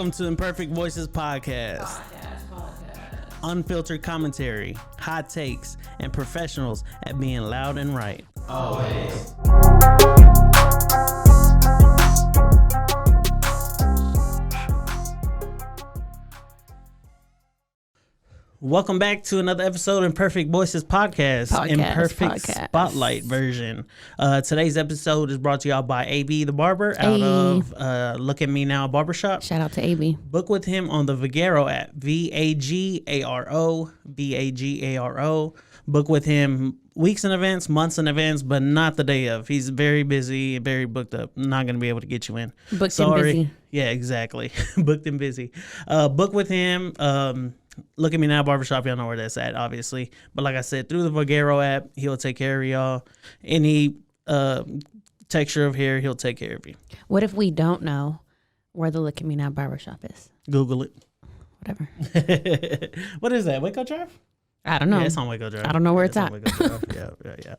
Welcome to Imperfect Voices Podcast. Unfiltered commentary, hot takes, and professionals at being loud and right. Always. Welcome back to another episode of Imperfect Voices Podcast. Imperfect Spotlight version. Today's episode is brought to y'all by AB the Barber out of Look at Me Now Barbershop. Shout out to AB. Book with him on the Vagaro app. Vagaro. Vagaro. Book with him weeks in advance, months in advance, but not the day of. He's very busy, very booked up. Not going to be able to get you in. Booked and busy. Yeah, exactly. Booked and busy. Book with him. Look at Me Now Barbershop. Y'all know where that's at, obviously. But like I said, through the Vagaro app, he'll take care of y'all. Any texture of hair, he'll take care of you. What if we don't know where the Look at Me Now Barbershop is? Google it. Whatever. What is that? Waco Drive? I don't know. Yeah, it's on Waco Drive. I don't know where it's at. Yeah.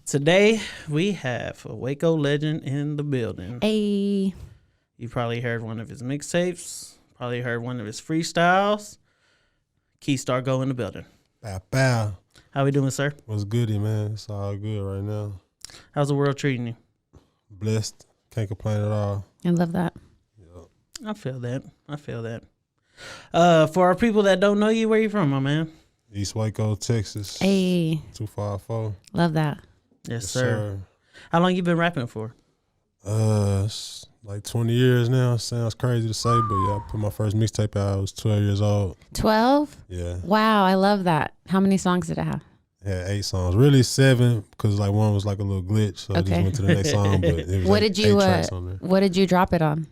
Today, we have a Waco legend in the building. Hey. You probably heard one of his mixtapes. Probably heard one of his freestyles. Quistar go in the building. Bow, bow. How we doing, sir? What's goody, man? It's all good right now. How's the world treating you? Blessed. Can't complain at all. I love that. Yep. I feel that. For our people that don't know you, where you from, my man? East Waco, Texas. Hey. 254. Love that. Yes, sir. How long you been rapping for? It's like 20 years now. Sounds crazy to say, but yeah, I put my first mixtape out. I was 12 years old. 12? Yeah. Wow, I love that. How many songs did it have? It had 8 songs. Really 7, because like one was like a little glitch, so I just went to the next song. But it was what like did you 8 tracks on there. What did you drop it on?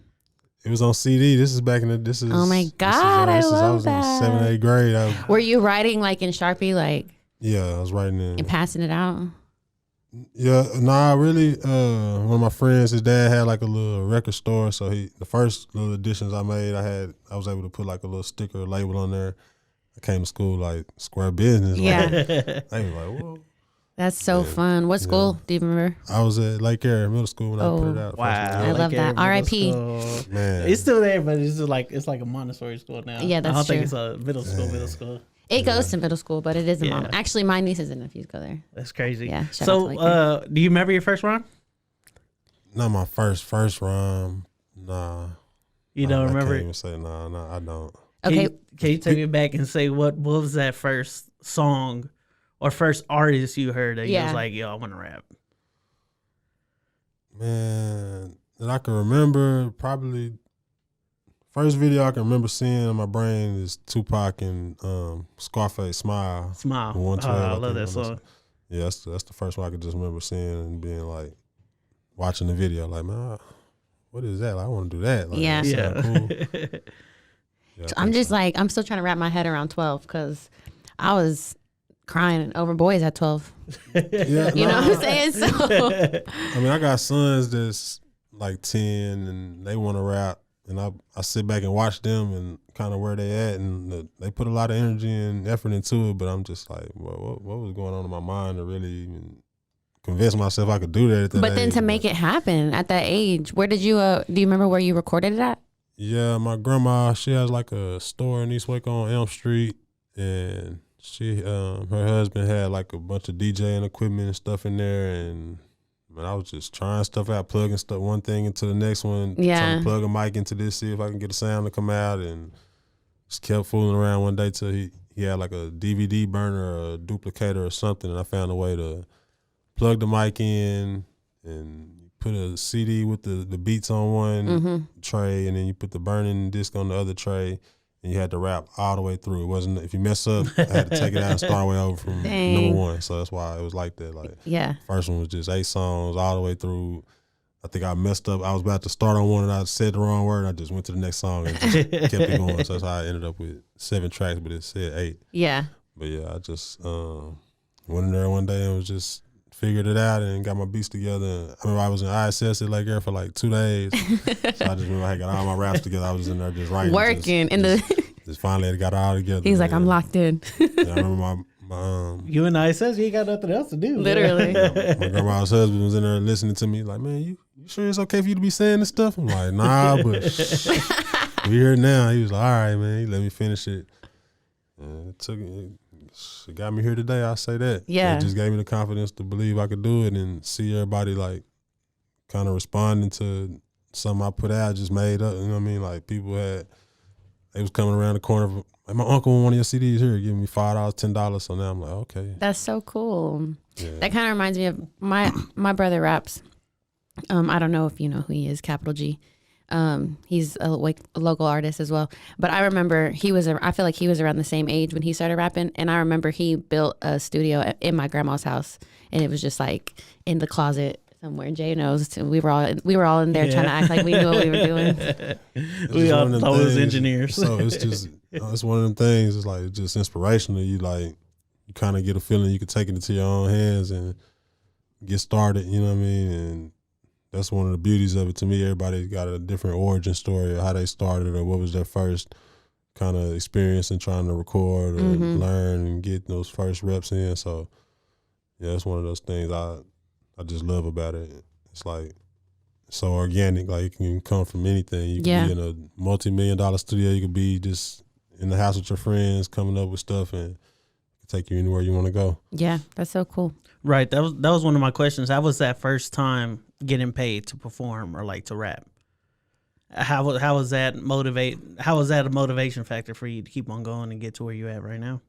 It was on CD. This is back in the. Oh my God, I love that. I was in 7th, 8th grade. Were you writing like in Sharpie, like? Yeah, I was writing in. And passing it out? Yeah, nah, really. One of my friends, his dad had like a little record store, so the first little editions I made, I was able to put like a little sticker or label on there. I came to school like square business. Yeah, I was like, whoa. That's so fun. What school do you remember? I was at Lake Area Middle School when I put it out. Wow, I love that. R.I.P. Man, it's still there, but it's like a Montessori school now. Yeah, that's true. I don't think it's a middle school. It goes to middle school, but it is a mom. Actually, my nieces and nephews go there. That's crazy. Yeah. So, do you remember your first rhyme? Not my first rhyme. Nah. You don't remember? I can't even say nah, I don't. Okay. Can you take me back and say what was that first song or first artist you heard that you was like, yo, I want to rap? Man, that I can remember, probably first video I can remember seeing in my brain is Tupac and Scarface Smile. Smile. 112, I love that song. Yeah, that's the first one I could just remember seeing and being like, watching the video, like, man, what is that? Like, I want to do that. Like, yeah. Cool. Yeah, so I'm just like, I'm still trying to wrap my head around 12 because I was crying over boys at 12. Yeah, you know what I'm saying? So I mean, I got sons that's like 10 and they want to rap, and I sit back and watch them and kind of where they at, and they put a lot of energy and effort into it, but I'm just like, well, what was going on in my mind to really even convince myself I could do that at that But then age, to make it happen at that age, where did you, do you remember where you recorded it at? Yeah, my grandma, she has like a store in East Waco on Elm Street, and her husband had like a bunch of DJing equipment and stuff in there, and man, I was just trying stuff out, plugging stuff one thing into the next one, trying to plug a mic into this, see if I can get a sound to come out, and just kept fooling around one day till he had like a DVD burner or a duplicator or something, and I found a way to plug the mic in and put a CD with the beats on one tray, and then you put the burning disc on the other tray, and you had to rap all the way through. It wasn't, if you mess up, I had to take it out and start way over from number 1. So that's why it was like that. Like, first one was just 8 songs all the way through. I think I messed up. I was about to start on one and I said the wrong word, and I just went to the next song and just kept it going. So that's how I ended up with 7 tracks, but it said 8. Yeah. But yeah, I just went in there one day and was just figured it out and got my beats together. I remember I was in ISS at Lake Air for like 2 days. So I just remember I got all my raps together. I was in there just writing. Working. Just finally got it all together. He's like, I'm locked in. Yeah, I remember my you and ISS, you ain't got nothing else to do. Literally. my grandma's husband was in there listening to me like, man, you sure it's okay for you to be saying this stuff? I'm like, nah, but We here now. He was like, all right, man. He let me finish it. And it got me here today. I say that. Yeah. It just gave me the confidence to believe I could do it and see everybody like kind of responding to something I put out, just made up. You know what I mean? Like they was coming around the corner. Like, my uncle on one of your CDs here, giving me $5, $10. So now I'm like, okay. That's so cool. Yeah. That kind of reminds me of my brother raps. I don't know if you know who he is, Capital G. He's a local artist as well. But I remember I feel like he was around the same age when he started rapping. And I remember he built a studio in my grandma's house. And it was just like in the closet somewhere. Jay knows. We were all in there trying to act like we knew what we were doing. We all thought we was engineers. So it's just, it's one of them things. It's like, it's just inspirational. You kind of get a feeling you can take it into your own hands and get started. You know what I mean? And that's one of the beauties of it. To me, everybody got a different origin story of how they started or what was their first kind of experience in trying to record or learn and get those first reps in. So yeah, it's one of those things I just love about it. It's like so organic. Like it can come from anything. You can be in a multi-million-dollar studio. You could be just in the house with your friends, coming up with stuff, and it can take you anywhere you want to go. Yeah, that's so cool. Right. That was one of my questions. How was that first time getting paid to perform or like to rap? How was that a motivation factor for you to keep on going and get to where you at right now?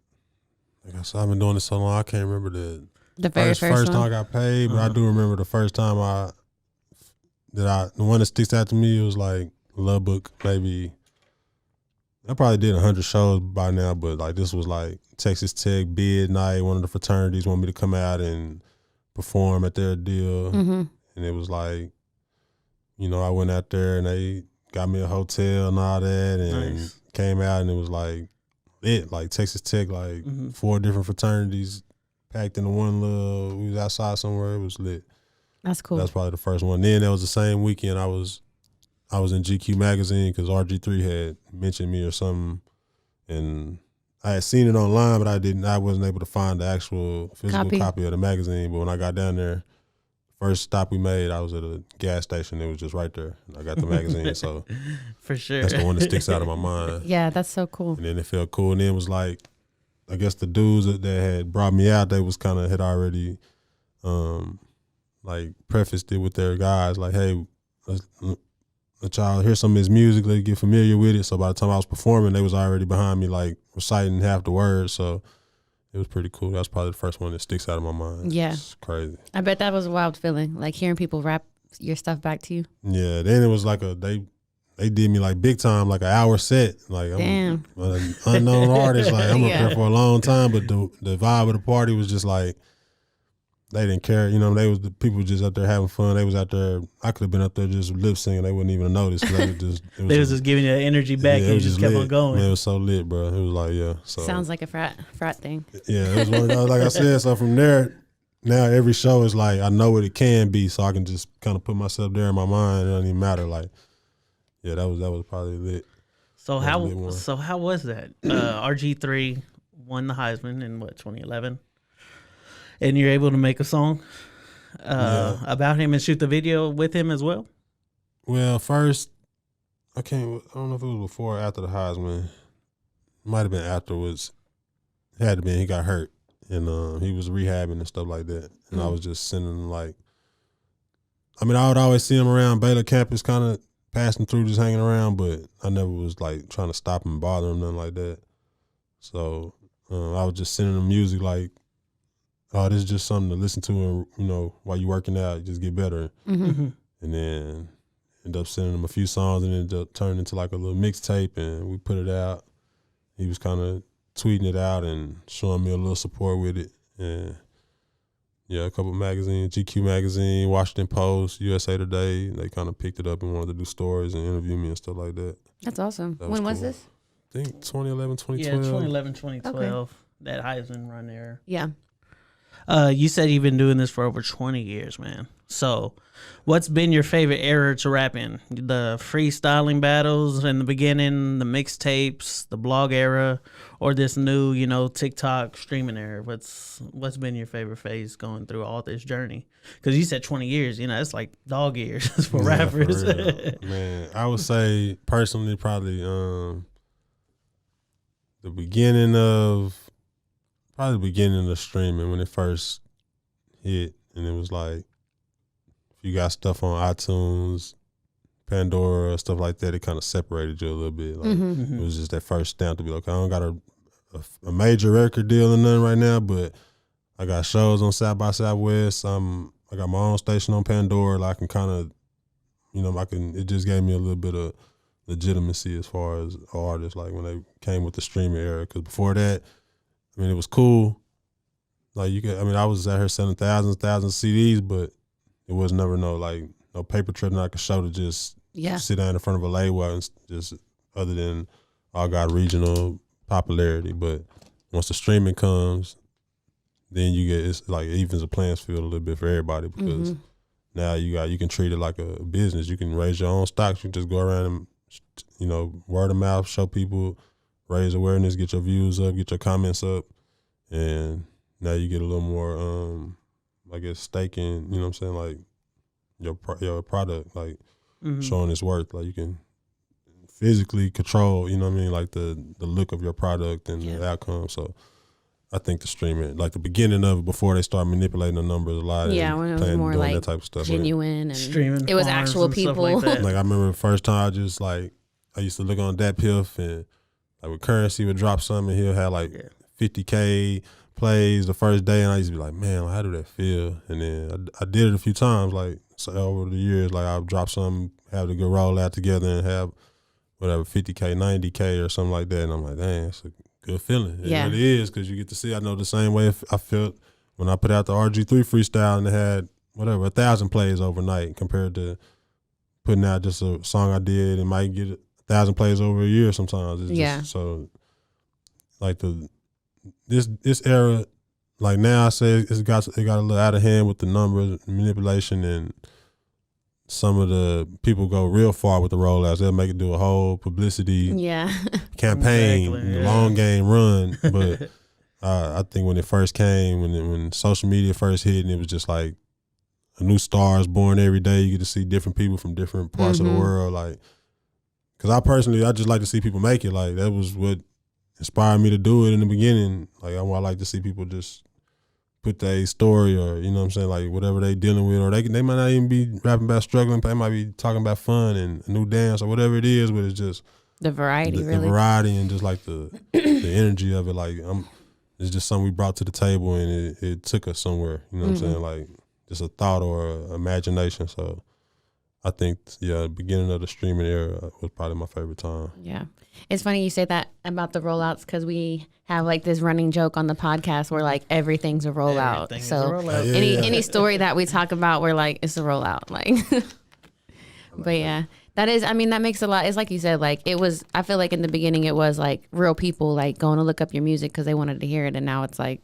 Like I said, I've been doing this so long, I can't remember the very first time I got paid, but I do remember the first time the one that sticks out to me was like Love Book. Maybe I probably did 100 shows by now, but like this was like Texas Tech bid night. One of the fraternities wanted me to come out and perform at their deal, and it was like, you know, I went out there and they got me a hotel and all that, and came out and it was like Texas Tech, like 4 different fraternities packed into one little. We was outside somewhere. It was lit. That's cool. That's probably the first one. Then that was the same weekend I was in GQ magazine because RG3 had mentioned me or something, and I had seen it online, but I wasn't able to find the actual physical copy of the magazine. But when I got down there, first stop we made, I was at a gas station. It was just right there. And I got the magazine, so for sure, that's the one that sticks out of my mind. Yeah, that's so cool. And then it felt cool. And then it was like, I guess the dudes that had brought me out, they was had already like prefaced it with their guys, like, hey, let y'all hear some of his music, let you get familiar with it. So by the time I was performing, they was already behind me, like reciting half the words. So it was pretty cool. That's probably the first one that sticks out of my mind. Yeah. It's crazy. I bet that was a wild feeling, like hearing people rap your stuff back to you. Yeah. Then it was like they did me like big time, like an hour set. Like I'm an unknown artist. Like I'm up there for a long time, but the vibe of the party was just like, they didn't care. You know, the people just up there having fun. They was out there. I could have been up there just lip singing. They wouldn't even have noticed. They was just giving you that energy back, and you just kept on going. Man, it was so lit, bro. It was like, So sounds like a frat thing. Yeah, it was one of those, like I said. So from there, now every show is like I know what it can be, so I can just kind of put myself there in my mind. It doesn't even matter. Like, yeah, that was probably lit. So how was that? RG3 won the Heisman in 2011. And you're able to make a song about him and shoot the video with him as well? Well, first, I don't know if it was before or after the Heisman. It might have been afterwards. It had to be. He got hurt. And he was rehabbing and stuff like that. And I was just sending I would always see him around Baylor campus kind of passing through, just hanging around, but I never was like trying to stop him, bother him, nothing like that. So I was just sending him music like, oh, this is just something to listen to, and you know, while you're working out, you just get better. And then end up sending him a few songs, and it ended up turning into like a little mixtape, and we put it out. He was kind of tweeting it out and showing me a little support with it. And yeah, a couple of magazines, GQ magazine, Washington Post, USA Today, they kind of picked it up and wanted to do stories and interview me and stuff like that. That's awesome. When was this? I think 2011, 2012. Yeah, 2011, 2012. Okay. That Heisman run there. Yeah. You said you've been doing this for over 20 years, man. So, what's been your favorite era to rap in? The freestyling battles in the beginning, the mixtapes, the blog era, or this new, TikTok streaming era? What's been your favorite phase going through all this journey? Because you said 20 years, it's like dog years for rappers. For real. Man, I would say personally probably the beginning of streaming when it first hit, and it was like, if you got stuff on iTunes, Pandora, stuff like that, it kind of separated you a little bit. Like it was just that first stamp to be like, I don't got a major record deal or nothing right now, but I got shows on South by Southwest. I got my own station on Pandora. Like I can kind of, it just gave me a little bit of legitimacy as far as artists, like when they came with the streaming era. Because before that, it was cool. Like I was out here selling thousands of CDs, but it was never no paper trip that I could show to just sit down in front of a label and just other than I got regional popularity. But once the streaming comes, then it's like it evens the playing field a little bit for everybody because now you can treat it like a business. You can raise your own stocks. You can just go around and word of mouth, show people, raise awareness, get your views up, get your comments up, and now you get a little more stake in, what I'm saying, like your product, like showing its worth. Like you can physically control, like the look of your product and the outcome. So I think the streaming, like the beginning of it before they start manipulating the numbers a lot. Yeah, when it was more like that type of stuff, genuine and streaming, it was actual people. Like I remember the first time I used to look on Dat Piff and like with Currency would drop something and he'll have like 50K plays the first day, and I used to be like, man, how do that feel? And then I did it a few times, like over the years, like I'll drop something, have the good roll out together and have whatever 50K, 90K or something like that, and I'm like, dang, it's a good feeling. It really is, because you get to see. I know the same way I felt when I put out the RG3 freestyle and it had 1,000 plays overnight compared to putting out just a song I did and might get 1,000 plays over a year sometimes. It's just, so like this era, like now I say it got a little out of hand with the numbers manipulation, and some of the people go real far with the rollouts. They'll make it do a whole publicity campaign, long game run. But I think when it first came, when social media first hit, and it was just like a new star is born every day. You get to see different people from different parts of the world. Like, because I just like to see people make it. Like that was what inspired me to do it in the beginning. Like I like to see people just put their story, or what I'm saying, like whatever they dealing with, or they might not even be rapping about struggling, but they might be talking about fun and a new dance or whatever it is. But it's just the variety, the variety, and just like the energy of it. Like it's just something we brought to the table, and it took us somewhere. You know what I'm saying, like just a thought or a imagination. So I think, the beginning of the streaming era was probably my favorite time. Yeah. It's funny you say that about the rollouts, because we have like this running joke on the podcast where like everything's a rollout. Any story that we talk about, we're like, it's a rollout. Like, but that makes a lot. It's like you said, like I feel like in the beginning it was like real people like going to look up your music because they wanted to hear it. And now it's like,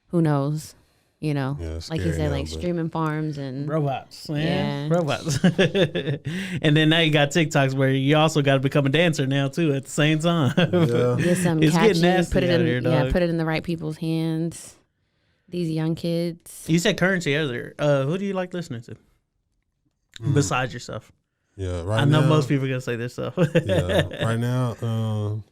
who knows? Like you said, like streaming farms and robots, man. Robots. And then now you got TikToks where you also got to become a dancer now too at the same time. Get some it's catchy, getting nasty put it in, here, dog. put it in the right people's hands. These young kids. You said Currency earlier. Who do you like listening to besides yourself? Yeah, right. I know most people are gonna say this stuff. Right now,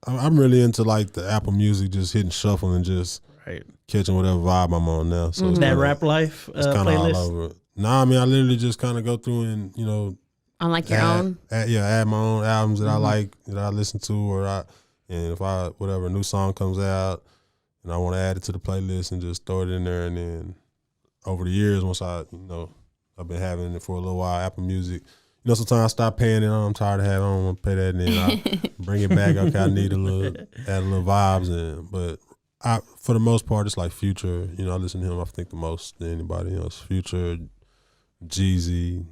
I'm really into like the Apple Music, just hitting shuffle and just catching whatever vibe I'm on now. So that Rap Life it's kind of all over. Nah, I literally just kind of go through and on like your own. Add my own albums that I like, that I listen to, and if whatever new song comes out and I want to add it to the playlist and just throw it in there. And then over the years, once I've been having it for a little while, Apple Music. Sometimes I stop paying it. I'm tired of having it. I don't want to pay that, and then I bring it back. Okay, I need add a little vibes in. But for the most part, it's like Future. I listen to him, I think, the most than anybody else. Future, Jeezy,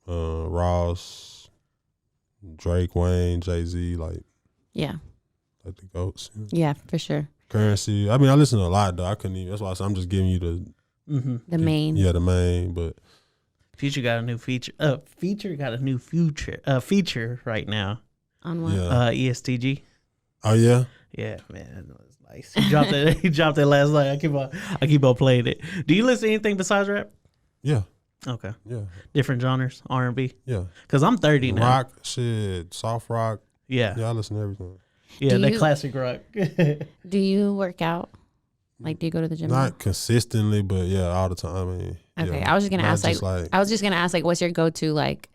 Ross, Drake, Wayne, Jay-Z, like the GOATs. Yeah, for sure. Currency. I mean, I listen to a lot though. I couldn't even. That's why I'm just giving you the main. Yeah, the main. But Future got a new feature. Feature got a new feature right now On what? yeah. ESTG. Oh yeah. Yeah, man, it was nice. He dropped it. He dropped it last night. I keep on playing it. Do you listen to anything besides rap? Yeah. Okay. Yeah. Different genres, R&B. Yeah. Cause I'm 30 now. Rock, shit, soft rock. Yeah. Yeah, I listen to everything. Yeah, Do that you- classic rock. Do you work out? Like, do you go to the gym? Not consistently, but yeah, all the time. I mean, Okay, yeah. I was just gonna Not ask just I was just gonna ask what's your go-to like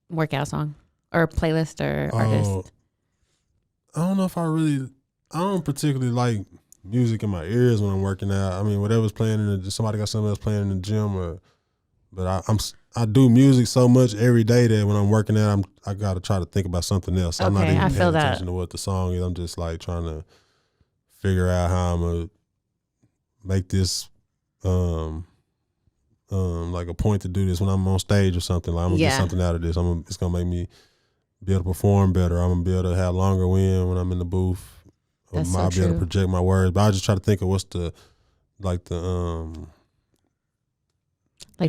workout song or playlist or artist? I don't know if I don't particularly like music in my ears when I'm working out. I mean, whatever's playing somebody got something else playing in the gym, but I do music so much every day that when I'm working out, I gotta try to think about something else. I'm not Okay, even I paying feel that. attention to what the song is. I'm just like trying to figure out how I'm gonna make this like a point to do this when I'm on stage or something. Like I'm gonna get something out of this. It's gonna make me be able to perform better. I'm gonna be able to have longer wind when I'm in the booth. That's I'll so be able to true. project my words. But I just try to think of what's the Like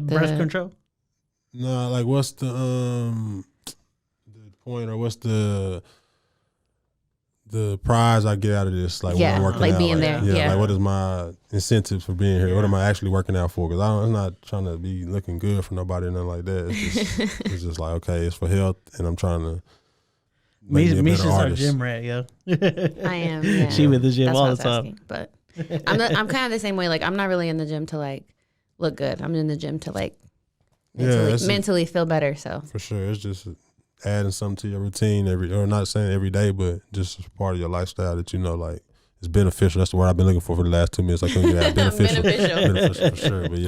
Breath control. no, like what's the point or what's the prize I get out of this? Like when I'm working like out, being like, there. Yeah. like what is my incentive for being here? What am I actually working out for? Because I'm not trying to be looking good for nobody or nothing like that. It's just like, okay, it's for health, and I'm trying to make me a Misha's better our artist. gym rat, yo. I am. Yeah. She with the gym That's all what the I was time. asking, but I'm kind of the same way. Like I'm not really in the gym to like look good. I'm in the gym to like mentally feel better. So For sure, it's just adding something to your routine or not saying every day, but just as part of your lifestyle that you know, like it's beneficial. That's the word I've been looking for the last 2 minutes. I couldn't get that beneficial. Beneficial for sure. But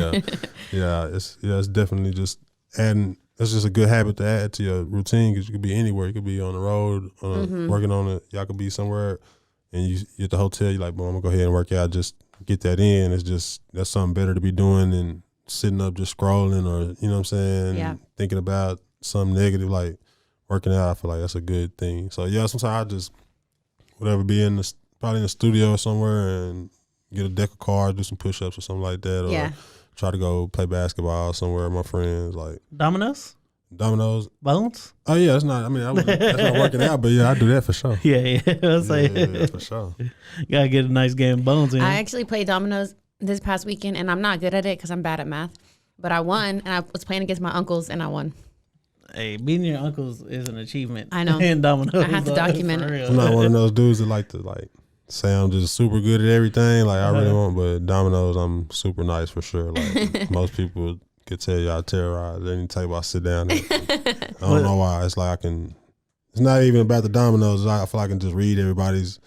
yeah, it's definitely just adding. That's just a good habit to add to your routine because you could be anywhere. You could be on the road, working on it. Y'all could be somewhere, and you at the hotel. You're like, "Boom, I'm gonna go ahead and work out. Just get that in." It's just that's something better to be doing than sitting up just scrolling or you know what I'm saying, thinking about something negative like working out. I feel like that's a good thing. So yeah, sometimes I just be probably in the studio or somewhere and get a deck of cards, do some push-ups or something like that, or try to go play basketball somewhere with my friends, like Dominoes? Bones? Oh yeah, that's not working out, but yeah, I do that for sure. Yeah. I'll say Yeah, for sure. gotta get a nice game of bones in. I actually played dominoes this past weekend, and I'm not good at it because I'm bad at math. But I won, and I was playing against my uncles, and I won. Hey, beating your uncles is an achievement. I know. In dominoes. I have to document it. I'm not one of those dudes that like to say I'm just super good at everything. Like I really want, but dominoes, I'm super nice for sure. Like most people could tell you I terrorize any table I sit down at. I don't know why. It's like it's not even about the dominoes. I feel like I can just read everybody's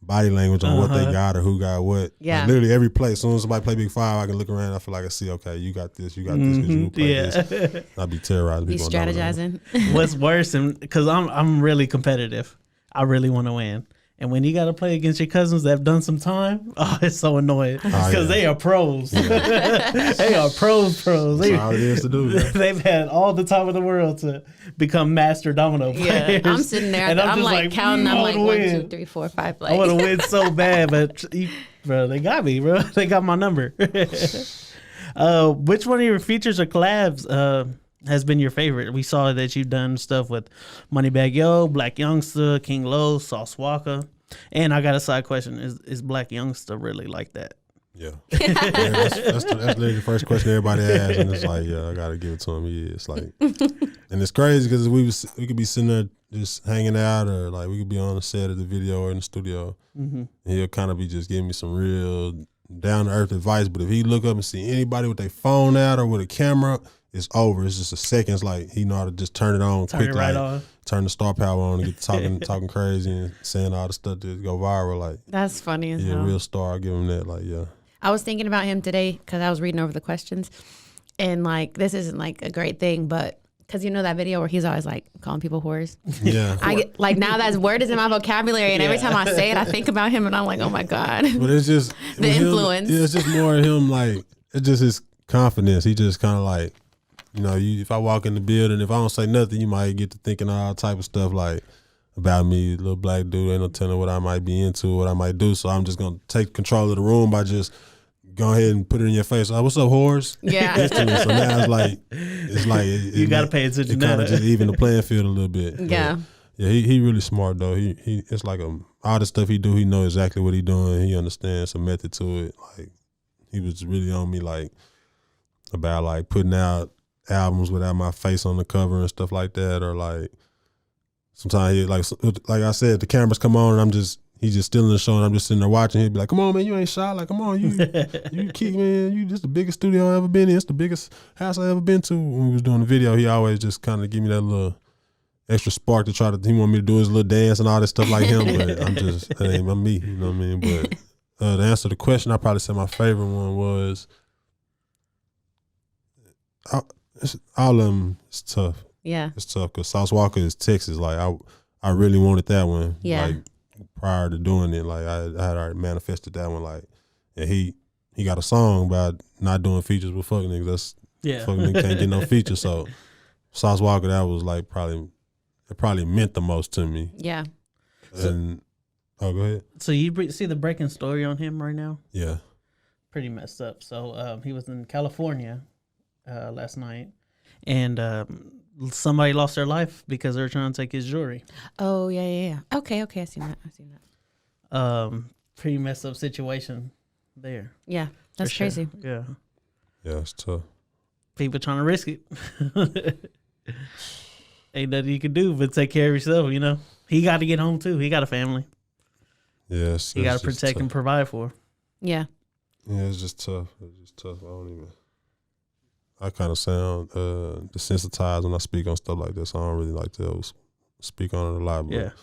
body language on what they got or who got what. Yeah. Like literally every play. As soon as somebody play Big Five, I can look around. I feel like I see, okay, you got this because you play this. I'll be terrorizing You people on dominoes. strategizing. What's worse, because I'm really competitive. I really want to win. And when you got to play against your cousins that have done some time, it's so annoying because they are pros. They are pros. That's all it is to do. Man. They've had all the time in the world to become master domino players. I'm sitting there. and I'm just like counting. I'm like I wanna 1, win. 2, 3, 4, 5. I want to Like win so bad, but bro, they got me, bro. They got my number. Which one of your features or collabs has been your favorite? We saw that you've done stuff with Moneybagg Yo, Blac Youngsta, King Lo, Sauce Walka. And I got a side question. Is Blac Youngsta really like that? Yeah. That's literally the first question everybody asks, and it's like, yeah, I gotta give it to him. Yeah, it's like, and it's crazy because we could be sitting there just hanging out, or like we could be on the set of the video or in the studio, and he'll kind of be just giving me some real down to earth advice. But if he look up and see anybody with their phone out or with a camera, it's over. It's just a second. It's like he know how to just turn it on quick, right like on. turn the star power on and get talking crazy and saying all the stuff that go viral. Like, that's funny as yeah, hell. real star. I give him that. Like, yeah. I was thinking about him today because I was reading over the questions, and like this isn't like a great thing, but because you know that video where he's always like calling people whores. Yeah. I get, like now that word is in my vocabulary, and every time I say it, I think about him, and I'm like, oh my god. But it's just The with him, influence. it's just more of him. Like it's just his confidence. He just kind of like, you know, if I walk in the building, if I don't say nothing, you might get to thinking all type of stuff like, about me, little black dude. Ain't no telling what I might be into, what I might do. So I'm just gonna take control of the room by just go ahead and put it in your face. Like, what's up, whores? Yeah. Instantly. So now it's like You got to pay attention. It kind of just even the playing field a little bit. Yeah. Yeah, he really smart though. He it's like all the stuff he do, he know exactly what he doing. He understands some method to it. Like he was really on me like about like putting out albums without my face on the cover and stuff like that, or like sometimes he like I said, the cameras come on and he's just stealing the show and I'm just sitting there watching. He'd be like, "Come on, man, you ain't shy. Like, come on, you keep, man. You just the biggest studio I ever been in. It's the biggest house I ever been to." When we was doing the video, he always just kind of give me that little extra spark to try to. He want me to do his little dance and all this stuff like him, but that ain't me. You know what I mean? But to answer the question, I probably say my favorite one was all of them. It's tough. Yeah. It's tough because South Walka is Texas. Like I really wanted that one. Yeah. Like prior to doing it, like I had already manifested that one. Like, and he got a song about not doing features with fuck niggas. That's fuck niggas can't get no features. So South Walka, that was like probably meant the most to me. Yeah. And go ahead. So you see the breaking story on him right now? Yeah. Pretty messed up. So he was in California last night, and somebody lost their life because they were trying to take his jewelry. Oh yeah. Okay. I seen that. Pretty messed up situation there. Yeah, that's crazy. Yeah. Yeah, it's tough. People trying to risk it. Ain't nothing you can do but take care of yourself, you know. He got to get home too. He got a family. Yes. He got to protect and provide for. Yeah. Yeah, it's just tough. I kind of sound desensitized when I speak on stuff like this. I don't really like to speak on it a lot, but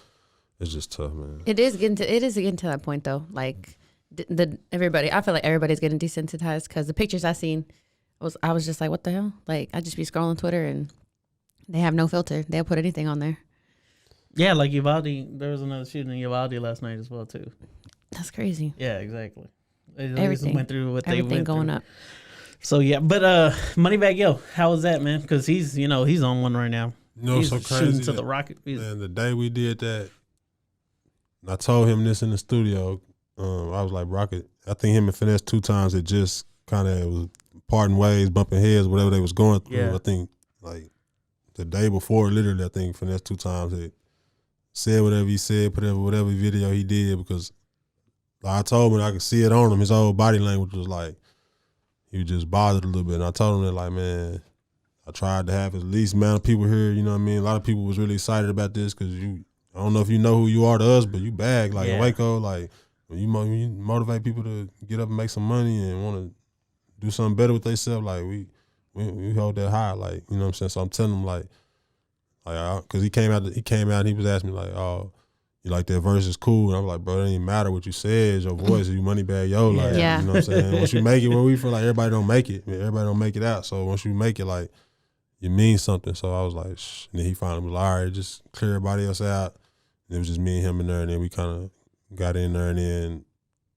it's just tough, man. It is getting to that point though. Like everybody, I feel like everybody's getting desensitized because the pictures I seen I was just like, what the hell? Like I just be scrolling Twitter and they have no filter. They'll put anything on there. Yeah, like Uvalde. There was another shooting in Uvalde last night as well too. That's crazy. Yeah, exactly. Everything went through what they everything went going through. up. So yeah, but Moneybagg Yo, how was that, man? Because he's on one right now. You know, he's so shooting crazy to the rocket. And the day we did that, I told him this in the studio. I was like, Rocket. I think him and Finesse 2 times. It just kind of was parting ways, bumping heads, whatever they was going through. Yeah. I think like the day before, literally, I think Finesse 2 times had said whatever he said, whatever video he did, because like I told him I could see it on him. His whole body language was like he was just bothered a little bit. And I told him that like, man, I tried to have at least amount of people here. You know what I mean? A lot of people was really excited about this because I don't know if you know who you are to us, but you bag like in Waco, like when you motivate people to get up and make some money and want to do something better with themselves, like we hold that high, like, you know what I'm saying? So I'm telling him like cause he came out and he was asking me like, oh, you like that verse is cool. And I'm like, bro, it ain't matter what you said, your voice, you Moneybagg Yo, like, Yeah. you know what I'm saying? Once you make it where we feel like everybody don't make it. Everybody don't make it out. So once you make it, like, you mean something. So I was like, shh. And then he finally was like, all right, just clear everybody else out. And it was just me and him in there. And then we kind of got in there. And then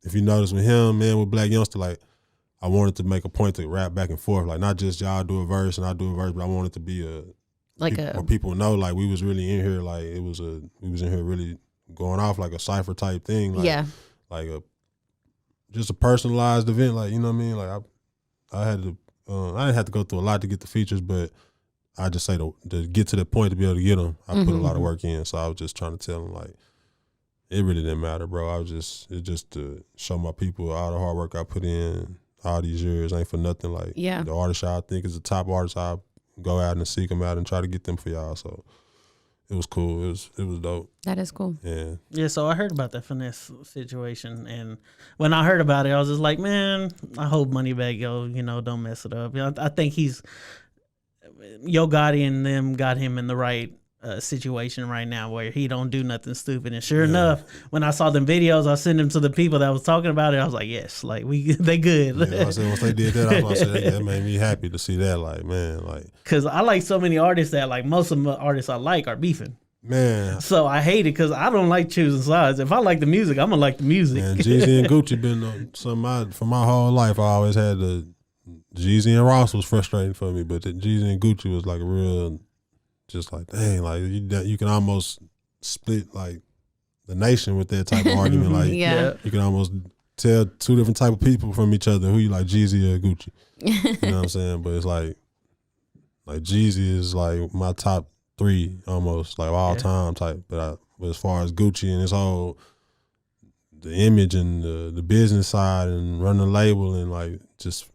if you notice with him, man, with Blac Youngsta, like, I wanted to make a point to rap back and forth. Like, not just y'all do a verse and I do a verse, but I wanted to be where people know, like, we was really in here. Like, we was in here really going off like a cypher type thing. Like, like just a personalized event. Like, you know what I mean? Like, I had to, I didn't have to go through a lot to get the features, but I just say to get to the point to be able to get them, I put a lot of work in. So I was just trying to tell them like, it really didn't matter, bro. It's just to show my people all the hard work I put in all these years ain't for nothing. Like, the artist I think is the top artist, I go out and seek them out and try to get them for y'all. So it was cool. It was dope. That is cool. Yeah. Yeah, so I heard about that Finesse situation, and when I heard about it, I was just like, man, I hope Moneybagg Yo, don't mess it up. I think Yo Gotti and them got him in the right situation right now where he don't do nothing stupid. And sure enough, when I saw them videos, I sent them to the people that was talking about it. I was like, yes, like they good. Yeah, I said once they did that, I was like, that made me happy to see that. Like, man, like, because I like so many artists that like most of the artists I like are beefing. Man, so I hate it because I don't like choosing sides. If I like the music, I'm gonna like the music. Man, Jeezy and Gucci been for my whole life. I always had Jeezy and Ross was frustrating for me, but Jeezy and Gucci was like a real, just like, dang, like you can almost split like the nation with that type of argument. Like Yeah. you can almost tell two different type of people from each other who you like, Jeezy or Gucci. You know what I'm saying? But it's like Jeezy is like my top 3 almost, like all time type. But as far as Gucci and his whole the image and the business side and running a label and like just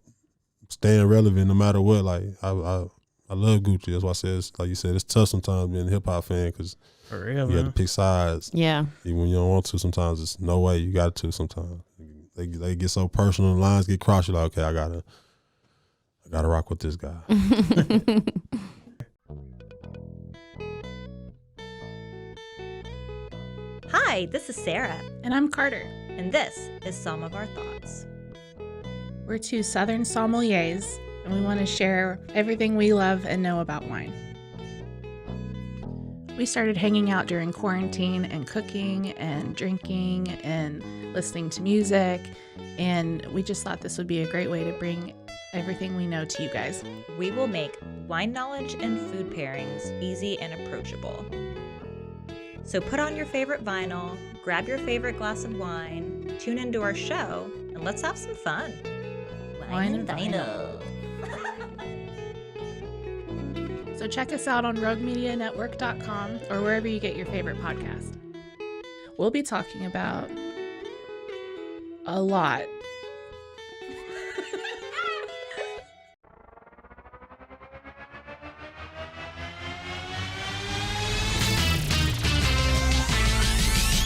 staying relevant no matter what, like I love Gucci. That's why I said, like you said, it's tough sometimes being a hip hop fan because For real, you have to pick sides. Yeah. Even when you don't want to, sometimes it's no way you got to. Sometimes they get so personal, lines get crossed. You're like, okay, I gotta rock with this guy. Hi, this is Sarah, And I'm Carter. and this is Some of Our Thoughts. We're 2 Southern sommeliers, and we want to share everything we love and know about wine. We started hanging out during quarantine and cooking and drinking and listening to music, and we just thought this would be a great way to bring everything we know to you guys. We will make wine knowledge and food pairings easy and approachable. So put on your favorite vinyl, grab your favorite glass of wine, tune into our show, and let's have some fun. Wine and vinyl. So check us out on roguemedianetwork.com or wherever you get your favorite podcast. We'll be talking about a lot.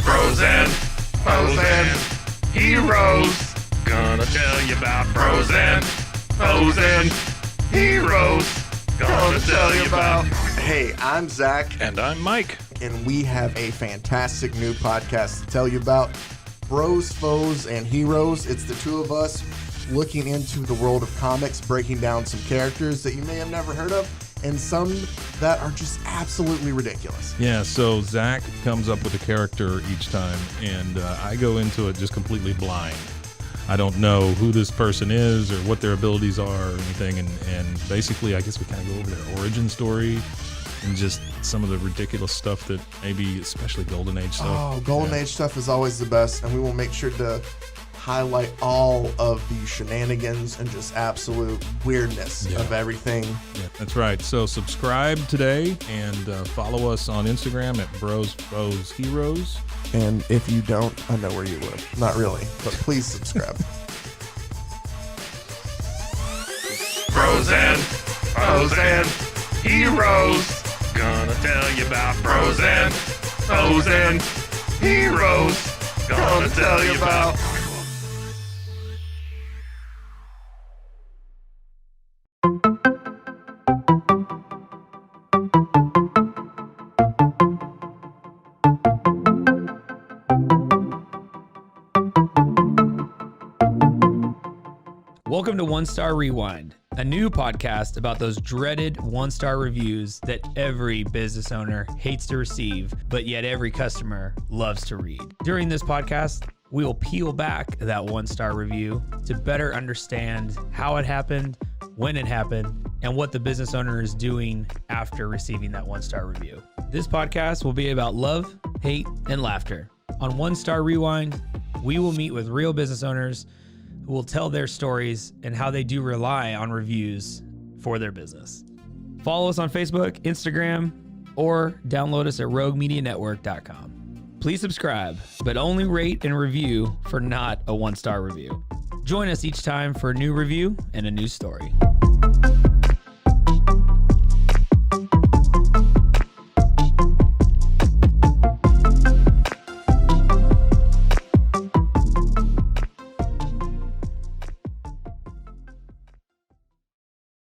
Bros and foes and heroes. Gonna tell you about bros and foes and heroes. Gonna tell you about. Hey, I'm Zach, And I'm Mike. and we have a fantastic new podcast to tell you about. Bros, Foes, and Heroes. It's the 2 of us looking into the world of comics, breaking down some characters that you may have never heard of, and some that are just absolutely ridiculous. Yeah, so Zach comes up with a character each time, and I go into it just completely blind. I don't know who this person is or what their abilities are or anything, and basically I guess we kind of go over their origin story and just some of the ridiculous stuff that maybe, especially Golden Age stuff. Oh, Golden Age stuff is always the best, and we will make sure to highlight all of the shenanigans and just absolute weirdness of everything. Yeah, that's right. So subscribe today and follow us on Instagram at Bros Foes Heroes. And if you don't, I know where you live. Not really, but please subscribe. Bros and foes and heroes. Gonna tell you about bros and foes and heroes. Gonna tell you about. Welcome to One Star Rewind, a new podcast about those dreaded one-star reviews that every business owner hates to receive, but yet every customer loves to read. During this podcast, we will peel back that one-star review to better understand how it happened, when it happened, and what the business owner is doing after receiving that one-star review. This podcast will be about love, hate, and laughter. On One Star Rewind, we will meet with real business owners who will tell their stories and how they do rely on reviews for their business. Follow us on Facebook, Instagram, or download us at roguemedianetwork.com. Please subscribe, but only rate and review for not a one-star review. Join us each time for a new review and a new story.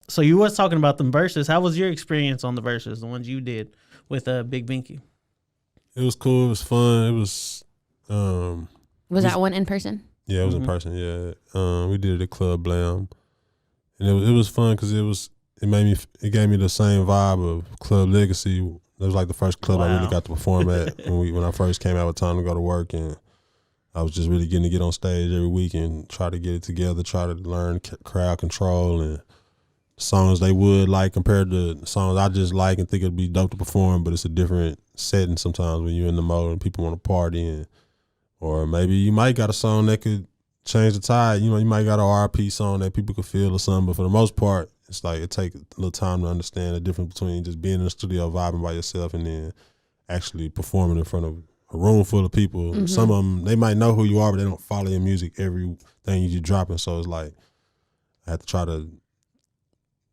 So you was talking about them Verzuz. How was your experience on the Verzuz, the ones you did with Big Binky? It was cool. It was fun. It was. Was that one in person? Yeah, it was in person. Yeah, we did it at Club Blam, and it was fun because it gave me the same vibe of Club Legacy. It was like the first club I really got to perform at when I first came out with Time to Go to Work, and I was just really getting to get on stage every week and try to get it together, try to learn crowd control and songs they would like compared to songs I just like and think it'd be dope to perform, but it's a different setting sometimes when you're in the mode and people want to party, and or maybe you might got a song that could change the tide. You know, you might got an R&B song that people could feel or something, but for the most part, it's like it takes a little time to understand the difference between just being in the studio vibing by yourself and then actually performing in front of a room full of people. Some of them, they might know who you are, but they don't follow your music, everything you're dropping. So it's like I have to try to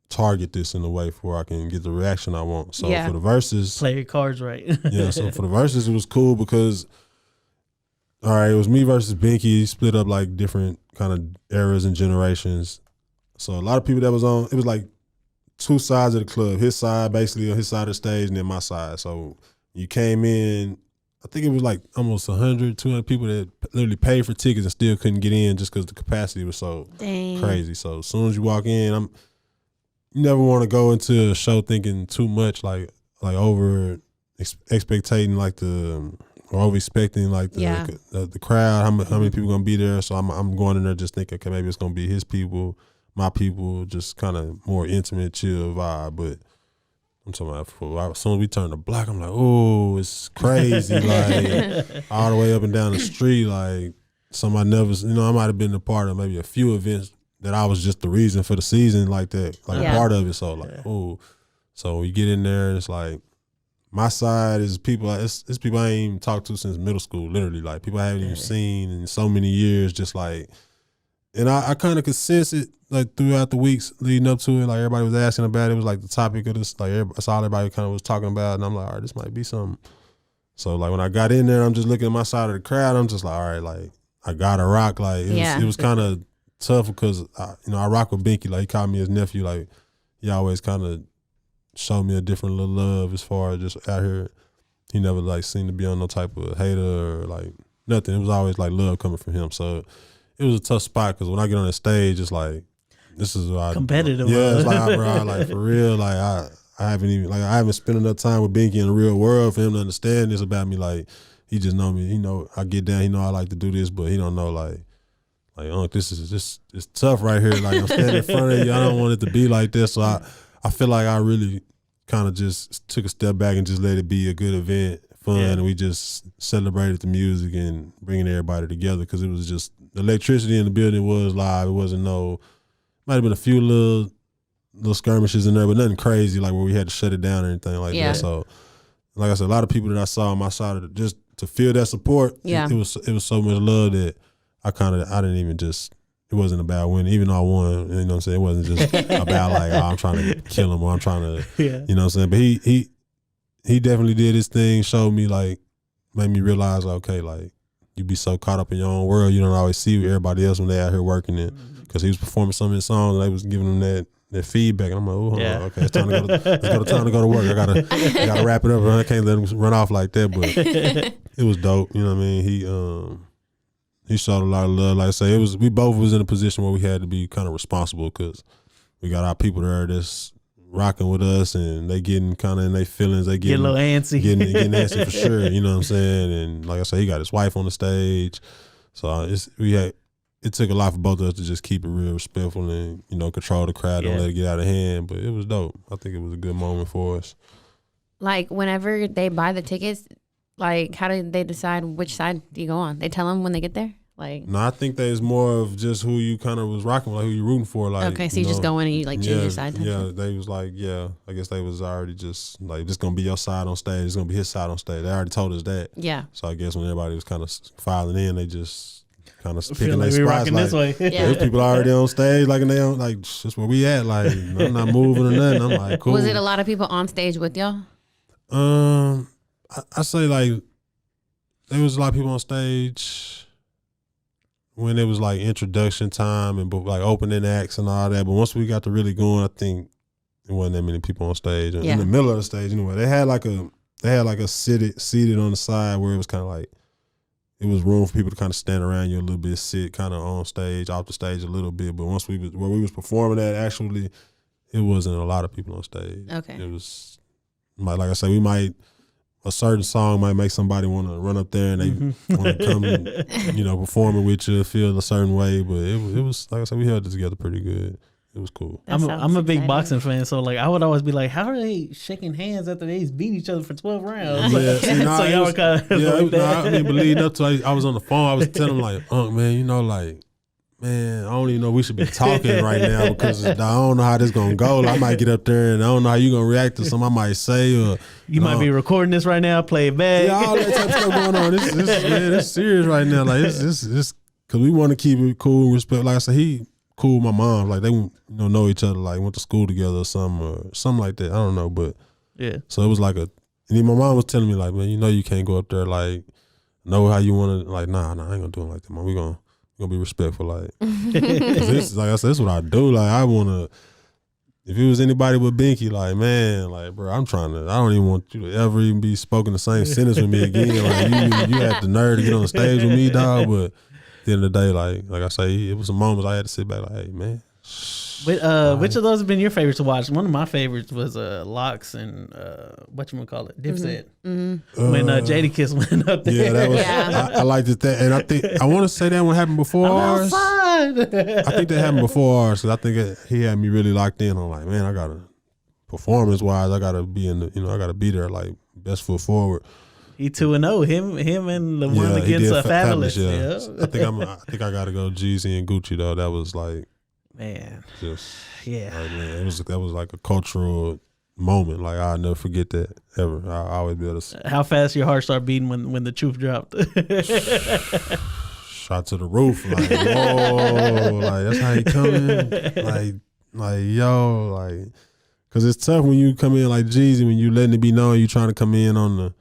target this in a way where I can get the reaction I want. So for the verses, play your cards right. So for the verses, it was cool because, all right, it was me versus Binky, split up like different kind of eras and generations. So a lot of people that was on, it was like two sides of the club. His side, basically on his side of the stage, and then my side. So you came in, I think it was like almost 100, 200 people that literally paid for tickets and still couldn't get in just because the capacity was so crazy. So as soon as you walk in, you never want to go into a show thinking too much, like over expectating or over expecting like the crowd, how many people gonna be there. So I'm going in there just thinking, okay, maybe it's gonna be his people, my people, just kind of more intimate, chill vibe. But I'm talking about as soon as we turn to Blac, I'm like, oh, it's crazy, like all the way up and down the street, like somebody never, I might have been a part of maybe a few events that I was just the reason for the season, like that, like a part of it. So like, oh, so you get in there, it's like my side is people. It's people I ain't even talked to since middle school, literally. Like people I haven't even seen in so many years. Just like, and I kind of could sense it like throughout the weeks leading up to it. Like everybody was asking about it. It was like the topic of this. Like that's all everybody kind of was talking about. And I'm like, all right, this might be something. So like when I got in there, I'm just looking at my side of the crowd. I'm just like, all right, like I gotta rock. Like it was kind of tough because I rock with Binky. Like he called me his nephew. Like he always kind of showed me a different little love as far as just out here. He never like seemed to be on no type of hater or like nothing. It was always like love coming from him. So it was a tough spot because when I get on the stage, it's like this is what competitive. Yeah, it's like bro, like for real. Like I haven't spent enough time with Binky in the real world for him to understand this about me. Like he just know me. He know I get down. He know I like to do this, but he don't know like this is just it's tough right here. Like I'm standing in front of you. I don't want it to be like this. So I feel like I really kind of just took a step back and just let it be a good event, fun, and we just celebrated the music and bringing everybody together because it was just the electricity in the building was live. It wasn't might have been a few little skirmishes in there, but nothing crazy like where we had to shut it down or anything like that. So, like I said, a lot of people that I saw on my side of just to feel that support, it was so much love that I didn't even just. It wasn't about winning, even though I won. You know what I'm saying? It wasn't just about like, I'm trying to kill him or I'm trying to, you know what I'm saying? But he definitely did his thing, showed me like, made me realize, okay, like you be so caught up in your own world, you don't always see everybody else when they out here working it. Because he was performing some of his songs and they was giving him that feedback. And I'm like, oh, okay, it's time to go to work. I gotta wrap it up. I can't let him run off like that. But it was dope. You know what I mean? He showed a lot of love. Like I say, we both was in a position where we had to be kind of responsible because we got our people there that's rocking with us and they getting kind of in their feelings. They get a little antsy. Getting antsy for sure. You know what I'm saying? And like I say, he got his wife on the stage. So it took a lot for both of us to just keep it real respectful and, control the crowd, don't let it get out of hand. But it was dope. I think it was a good moment for us. Like whenever they buy the tickets, like how do they decide which side do you go on? They tell them when they get there? Like, no, I think there's more of just who you kind of was rocking with, like who you rooting for. Like, okay, so you just go in and you like choose your side. Yeah, they was like, I guess they was already just like, this gonna be your side on stage. It's gonna be his side on stage. They already told us that. Yeah. So I guess when everybody was kind of filing in, they just kind of picking their spots. Like, this way. There's people already on stage, like, and they on like, that's where we at. Like, I'm not moving or nothing. I'm like, cool. Was it a lot of people on stage with y'all? I say like there was a lot of people on stage when it was like introduction time and like opening acts and all that. But once we got to really going, I think there wasn't that many people on stage. In the middle of the stage, anyway, they had like a seated on the side where it was kind of like it was room for people to kind of stand around you a little bit, sit kind of on stage, off the stage a little bit. But once where we was performing at, actually, it wasn't a lot of people on stage. Okay, it was like I said, a certain song might make somebody want to run up there and they want to come, performing with you, feel a certain way. But it was like I said, we held it together pretty good. It was cool. That I'm sounds a big exciting. boxing fan, so like I would always be like, how are they shaking hands after they beat each other for 12 rounds? Yeah, see, nah, so it y'all was- were kind of Yeah, like that. I mean, but leading up to, I was on the phone. I was telling him like, man, you know, like, man, I don't even know we should be talking right now because I don't know how this gonna go. Like, I might get up there and I don't know how you gonna react to something I might say or You might be recording this right now, play it back. yeah, all that type of stuff going on. This man, it's serious right now. Like this because we want to keep it cool and respect. Like I said, he cool with my mom. Like they know each other. Like went to school together or something like that. I don't know, but Yeah. so it was like and then my mom was telling me like, man, you know, you can't go up there like know how you want to. Like, nah, I ain't gonna do it like that, man. We gonna be respectful. Like, 'cause this, like I said, this is what I do. Like I wanna. If it was anybody but Binky, like, man, like, bro, I don't even want you to ever even be spoken the same sentence with me again. Like, you had the nerve to get on the stage with me, dog. But at the end of the day, like I say, it was some moments I had to sit back, like, hey, man. But, which of those have been your favorites to watch? One of my favorites was Locks and whatchamacallit, Dipset. When Jade Kiss went up there. Yeah, that was, Yeah. I liked it. And I think, I want to say that one happened before ours. Outside. I think that happened before ours, because I think he had me really locked in on, like, man, I got to, performance-wise, I got to be I got to be there, like, best foot forward. He 2-0. Him and the one Yeah, he against did Fabulous. Yeah. Yeah. I think I got to go Jeezy and Gucci, though. That was, like, Man. just... Yeah. Like, man, that was like a cultural moment. Like I'll never forget that ever. I always be able to How fast your heart started beating when the truth dropped. shot to the roof. Like whoa, like that's how he coming. Like yo, like because it's tough when you come in like Jeezy, when you letting it be known you trying to come in on I'm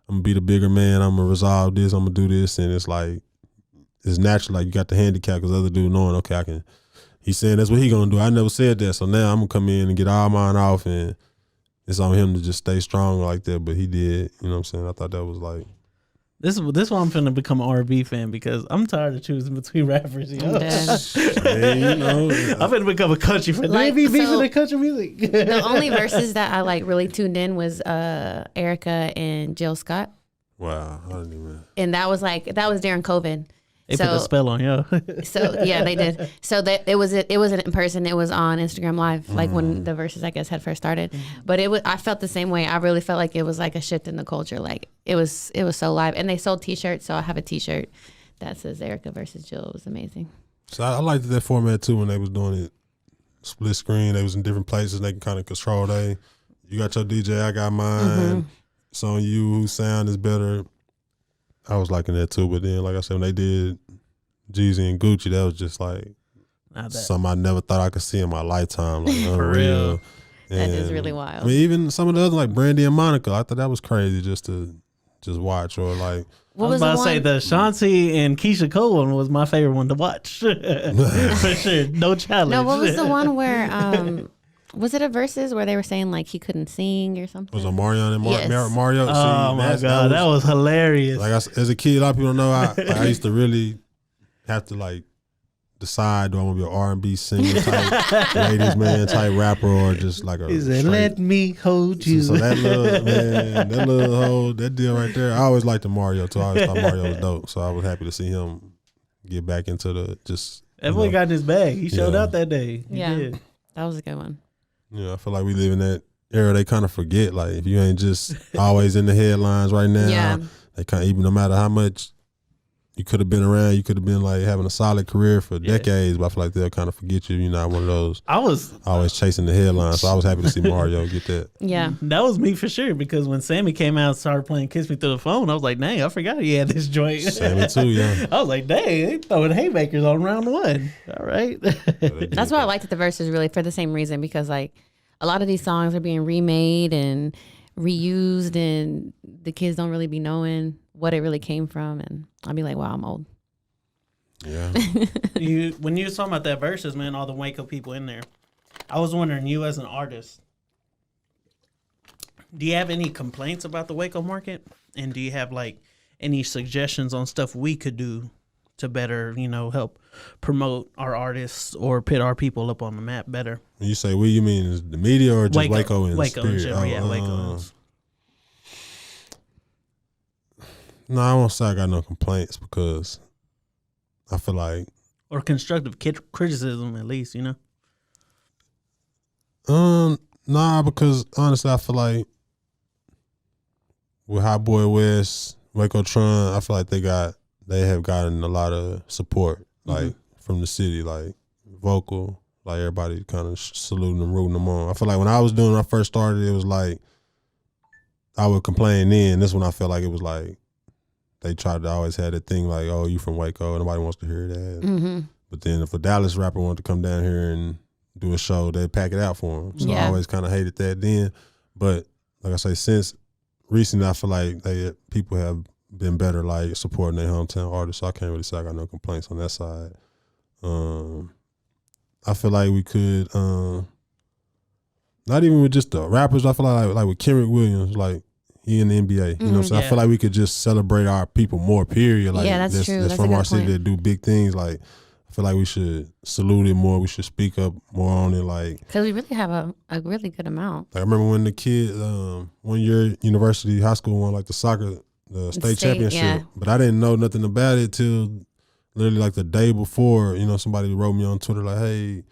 gonna be the bigger man. I'm gonna resolve this. I'm gonna do this, and it's like it's natural. Like you got the handicap because other dude knowing okay I can. He's saying that's what he gonna do. I never said that, so now I'm gonna come in and get all mine off, and it's on him to just stay strong like that. But he did, you know what I'm saying? I thought that was like This why I'm finna become an R&B fan because I'm tired of choosing between rappers. You know? I'm dead. hey, you know. I'm finna become a country fan. Like, Like, be beefing so- in country music. The only verses that I like really tuned in was Erica and Jill Scott, Wow, I didn't even. and that was during COVID. They put a spell on yo. So yeah, they did. So that it wasn't in person. It was on Instagram Live, like when the verses I guess had first started. But I felt the same way. I really felt like it was like a shift in the culture. Like it was so live, and they sold T-shirts. So I have a T-shirt that says Erica versus Jill. It was amazing. So I liked that format too when they was doing it split screen. They was in different places. They can kind of control. You got your DJ, I got mine. It's on you. Whose sound is better? I was liking that too, but then, like I said, when they did Jeezy and Gucci, that was just like something I never thought I could see in my lifetime. Like unreal. That is really wild. I mean, even some of the other like Brandy and Monica, I thought that was crazy just to watch or like. What I was about to say one? the Shanti and Keisha Cole one was my favorite one to watch. For sure. No challenge. No, what was the one where was it a versus where they were saying like he couldn't sing or something? Was it Mario and Yes. Mario? Oh my God, that was hilarious. Like as a kid, a lot of people don't know. I used to really have to like decide: do I want to be an R&B singer type, ladies man type rapper, or just like a He said, straight- "Let me hold you." So that little whole that deal right there. I always liked the Mario too. I always thought Mario was dope. So I was happy to see him get back into the just. That boy got in his bag. He showed Yeah. out that day. He Yeah. did. That was a good one. Yeah, I feel like we live in that era. They kind of forget like if you ain't just always in the headlines right now. Yeah. They kind of even no matter how much you could have been around, you could have been like having a solid career for decades. But I feel like they'll kind of forget you. You're not one of those I was always chasing the headlines. So I was happy to see Mario get that. Yeah. That was me for sure because when Sammy came out and started playing Kiss Me Through the Phone, I was like, dang, I forgot he had this joint. Sammy too, yeah. I was like, dang, they throwing haymakers on round one. All right. That's why I liked the verses really for the same reason because like a lot of these songs are being remade and reused and the kids don't really be knowing what it really came from and I'll be like, wow, I'm old. Yeah. When you was talking about that verses, man, all the Waco people in there, I was wondering, you as an artist, do you have any complaints about the Waco market? And do you have like any suggestions on stuff we could do to better, help promote our artists or put our people up on the map better? When you say we, you mean is the media or just Waco in Waco in spirit? general, yeah, Waco. No, I won't say I got no complaints because I feel like Or constructive criticism, at least, Nah, because honestly, I feel like with Hot Boy West, Waco Tron, I feel like they have gotten a lot of support, like from the city, like vocal, like everybody kind of saluting them, rooting them on. I feel like when I first started, it was like I would complain then. This one I felt like it was like they tried to always have that thing like, oh, you from Waco, nobody wants to hear that. But then if a Dallas rapper wanted to come down here and do a show, they'd pack it out for him. So I always kind of hated that then. But like I say, since recently, I feel like people have been better, like supporting their hometown artists. So I can't really say I got no complaints on that side. I feel like we could, not even with just the rappers. I feel like with Kendrick Williams, like he in the NBA. You know what I'm saying? I feel like we could just celebrate our people more. Period. Like that's true. That's from our city that do big things. Like I feel like we should salute it more. We should speak up more on it. Like because we really have a really good amount. Like I remember when the kid 1 year university high school won like the state championship, but I didn't know nothing about it till literally like the day before. You know, somebody wrote me on Twitter like, "Hey,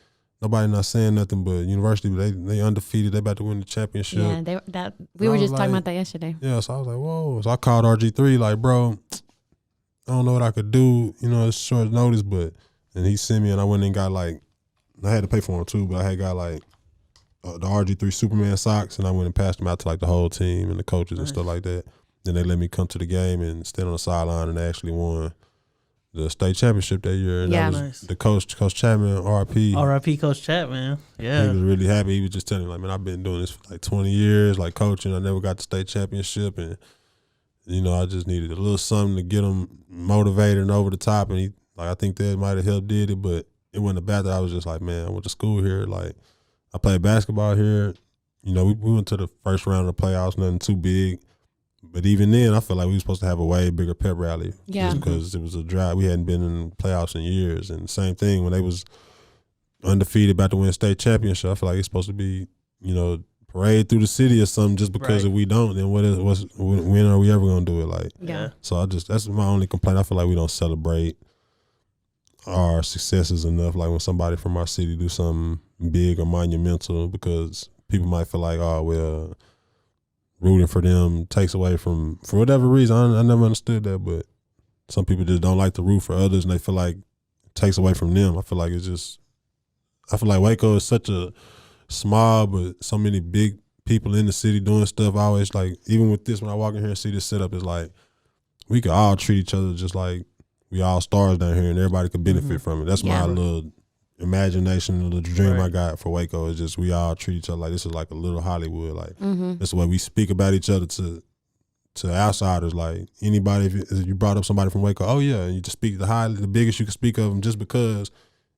nobody not saying nothing, but university they undefeated. They about to win the championship." Yeah, we were just talking about that yesterday. Yeah, so I was like, "Whoa!" So I called RG3 like, "Bro, I don't know what I could do. You know, it's short notice, but." And he sent me, and I went and got like, I had to pay for them too, but I had got like the RG3 Superman socks, and I went and passed them out to like the whole team and the coaches and stuff like that. Then they let me come to the game and stand on the sideline, and they actually won the state championship that year. And that was the Coach Chapman, RIP. RIP Coach Chapman. Yeah. He was really happy. He was just telling me, like, man, I've been doing this for like 20 years, like coaching. I never got the state championship, and you know, I just needed a little something to get him motivated and over the top. And he, like, I think that might have helped did it, but it wasn't about that. I was just like, man, I went to school here. Like, I played basketball here. You know, we went to the first round of the playoffs, nothing too big. But even then, I felt like we were supposed to have a way bigger pep rally. Yeah. Just because it was a drought. We hadn't been in the playoffs in years. And same thing, when they was undefeated, about to win state championship, I feel like it's supposed to be, you know, parade through the city or something. Just because if we don't, then when are we ever going to do it? Like, so that's my only complaint. I feel like we don't celebrate our successes enough, like when somebody from our city do something big or monumental, because people might feel like, oh, well, rooting for them takes away from, for whatever reason. I never understood that, but some people just don't like to root for others, and they feel like it takes away from them. I feel like Waco is such a small, but so many big people in the city doing stuff. I always like, even with this, when I walk in here and see this setup, it's like we could all treat each other just like we all stars down here, and everybody could benefit from it. That's my little imagination, the dream I got for Waco is just we all treat each other like this is like a little Hollywood. Like this is the way we speak about each other to outsiders. Like anybody, if you brought up somebody from Waco, oh yeah, and you just speak the biggest you can speak of them, just because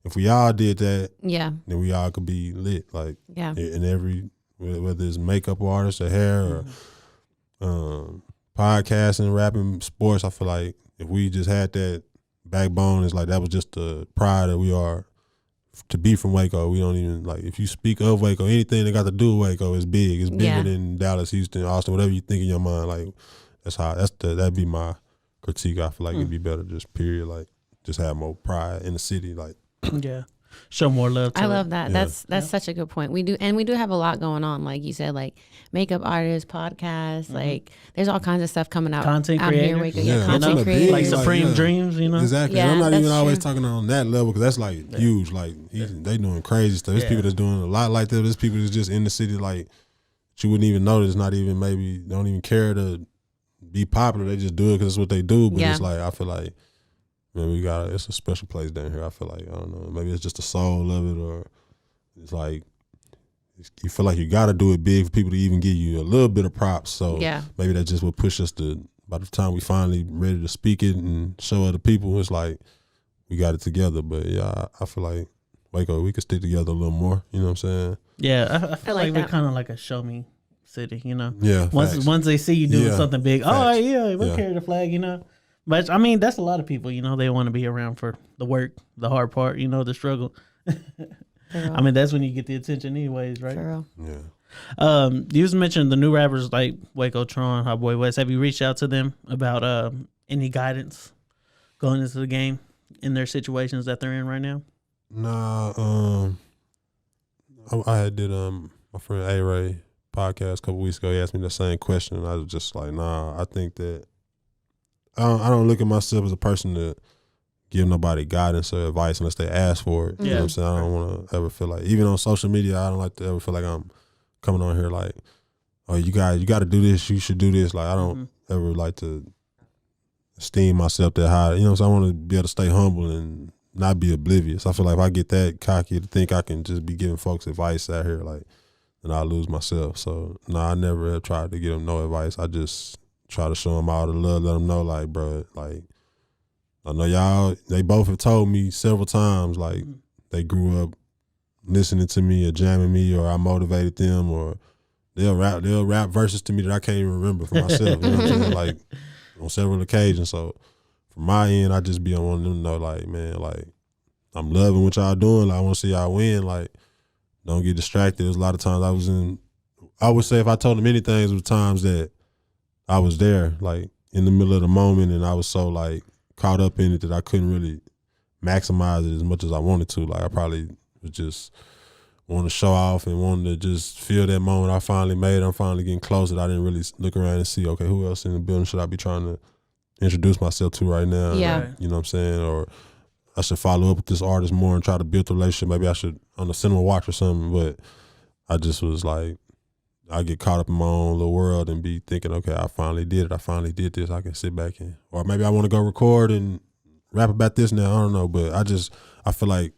if we all did that, then we all could be lit. Like in every, whether it's makeup artists or hair or podcasting, rapping, sports, I feel like if we just had that backbone, it's like that was just the pride that we are to be from Waco. We don't even, like, if you speak of Waco, anything that got to do with Waco is big. It's bigger than Dallas, Houston, Austin, whatever you think in your mind. Like that'd be my critique. I feel like it'd be better, just period. Like just have more pride in the city. Like show more love to I love that. That's such a good point. We do have a lot going on, like you said, like makeup artists, podcasts, like there's all kinds of stuff coming out. Content out creators. Here, content creators. Like Supreme Dreams, you know? Exactly. I'm not even always talking on that level, because that's like huge. Like they doing crazy stuff. There's people that's doing a lot like that. There's people that's just in the city, like you wouldn't even notice, not even maybe don't even care to be popular. They just do it because it's what they do. But it's like, I feel like, man, it's a special place down here. I feel like, I don't know, maybe it's just the soul of it, or it's like you feel like you got to do it big for people to even give you a little bit of props. So maybe that just would push us to, by the time we finally ready to speak it and show other people, it's like we got it together. But yeah, I feel like Waco, we could stick together a little more. You know what I'm saying? Yeah, I feel like we're kind of like a show me city, you know? Yeah. Once they see you doing something big, we'll carry the flag, you know? But I mean, that's a lot of people, you know, they want to be around for the work, the hard part, you know, the struggle. I mean, that's when you get the attention anyways, right? For real. Yeah. You just mentioned the new rappers like Waco, Tron, Hot Boy West. Have you reached out to them about any guidance going into the game in their situations that they're in right now? Nah, I had did my friend A-Ray podcast a couple weeks ago. He asked me the same question, and I was just like, nah. I think that I don't look at myself as a person to give nobody guidance or advice unless they ask for it. You know what I'm saying? I don't want to ever feel like, even on social media, I don't like to ever feel like I'm coming on here like, oh, you got to do this. You should do this. Like, I don't ever like to esteem myself that high. You know what I'm saying? I want to be able to stay humble and not be oblivious. I feel like if I get that cocky to think I can just be giving folks advice out here, like, then I'll lose myself. So, no, I never have tried to give them no advice. I just try to show them all the love, let them know, like, bro, like, I know y'all, they both have told me several times, like, they grew up listening to me or jamming me, or I motivated them, or they'll rap verses to me that I can't even remember for myself. You know what I'm saying? Like, on several occasions. So from my end, I just be on wanting them to know, like, man, like, I'm loving what y'all doing. Like, I want to see y'all win. Like, don't get distracted. There's a lot of times I would say if I told them anything, it was times that I was there, like, in the middle of the moment, and I was so, like, caught up in it that I couldn't really maximize it as much as I wanted to. Like, I probably was just wanting to show off and wanting to just feel that moment I finally made it. I'm finally getting close, that I didn't really look around and see, okay, who else in the building should I be trying to introduce myself to right now? Yeah. You know what I'm saying? Or I should follow up with this artist more and try to build a relationship. Maybe I should on a cinema watch or something. But I just was like, I get caught up in my own little world and be thinking, okay, I finally did it. I finally did this. I can sit back and, or maybe I want to go record and rap about this now. I don't know. But I feel like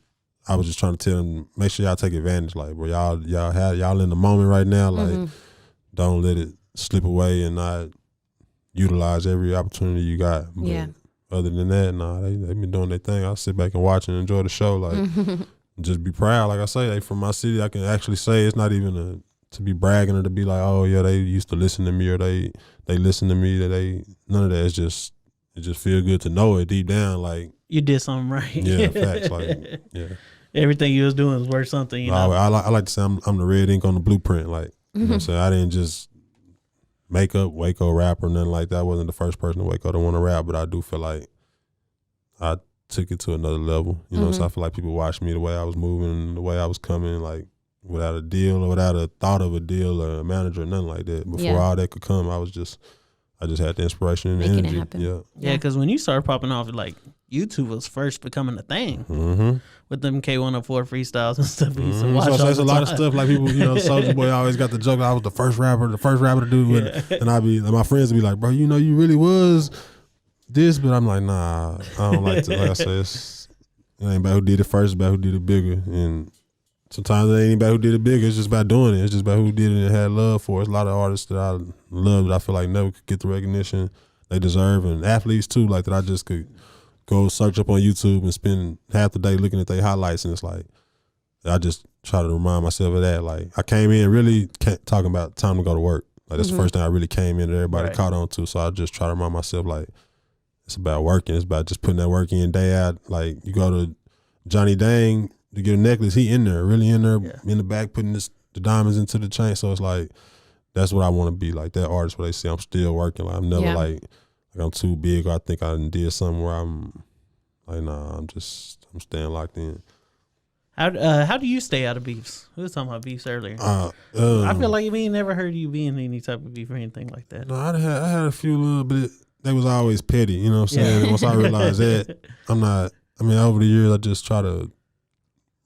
I was just trying to tell them, make sure y'all take advantage. Like, bro, y'all in the moment right now. Like, don't let it slip away and not utilize every opportunity you got. But other than that, nah, they been doing their thing. I'll sit back and watch and enjoy the show. Like, just be proud. Like I say, they from my city. I can actually say it's not even to be bragging or to be like, oh yeah, they used to listen to me or they listen to me. None of that. It just feel good to know it deep down. Like, you did something right. Yeah, facts. Like, yeah. Everything you was doing was worth something. You know. I like to say I'm the red ink on the blueprint. Like, you know what I'm saying? I didn't just make up Waco rap or nothing like that. I wasn't the first person in Waco to want to rap, but I do feel like I took it to another level. You know, so I feel like people watched me the way I was moving, the way I was coming, like, without a deal or without a thought of a deal or a manager or nothing like that. Before all that could come, I just had the inspiration and the Making energy. it happen. Yeah, because when you started popping off, like, YouTube was first becoming a thing with them K104 freestyles and stuff. We used to watch so all there's the a lot of time. stuff like people, you know, Soulja Boy always got the joke. I was the first rapper to do it, and my friends would be like, bro, you know, you really was this, but I'm like, nah, I don't like to. Like I say, it ain't about who did it first, it's about who did it bigger, and sometimes it ain't about who did it bigger. It's just about doing it. It's just about who did it and had love for it. There's a lot of artists that I love that I feel like never could get the recognition they deserve, and athletes too, like that I just could go search up on YouTube and spend half the day looking at their highlights, and it's like I just try to remind myself of that. Like, I came in really talking about time to go to work. Like, that's the first thing I really came in that everybody caught on to. So I just try to remind myself, like, it's about working. It's about just putting that work in day out. Like, you go to Johnny Dang to get a necklace, he in there, really in there, in the back, putting the diamonds into the chain. So it's like, that's what I want to be, like that artist where they say I'm still working. Like, I'm never like I'm too big or I think I did something where I'm like, nah, I'm staying locked in. How do you stay out of beefs? We was talking about beefs earlier. I feel like we ain't never heard you be in any type of beef or anything like that. No, I had a few little bit. They was always petty, you know what I'm saying? And once I realized that, over the years, I just try to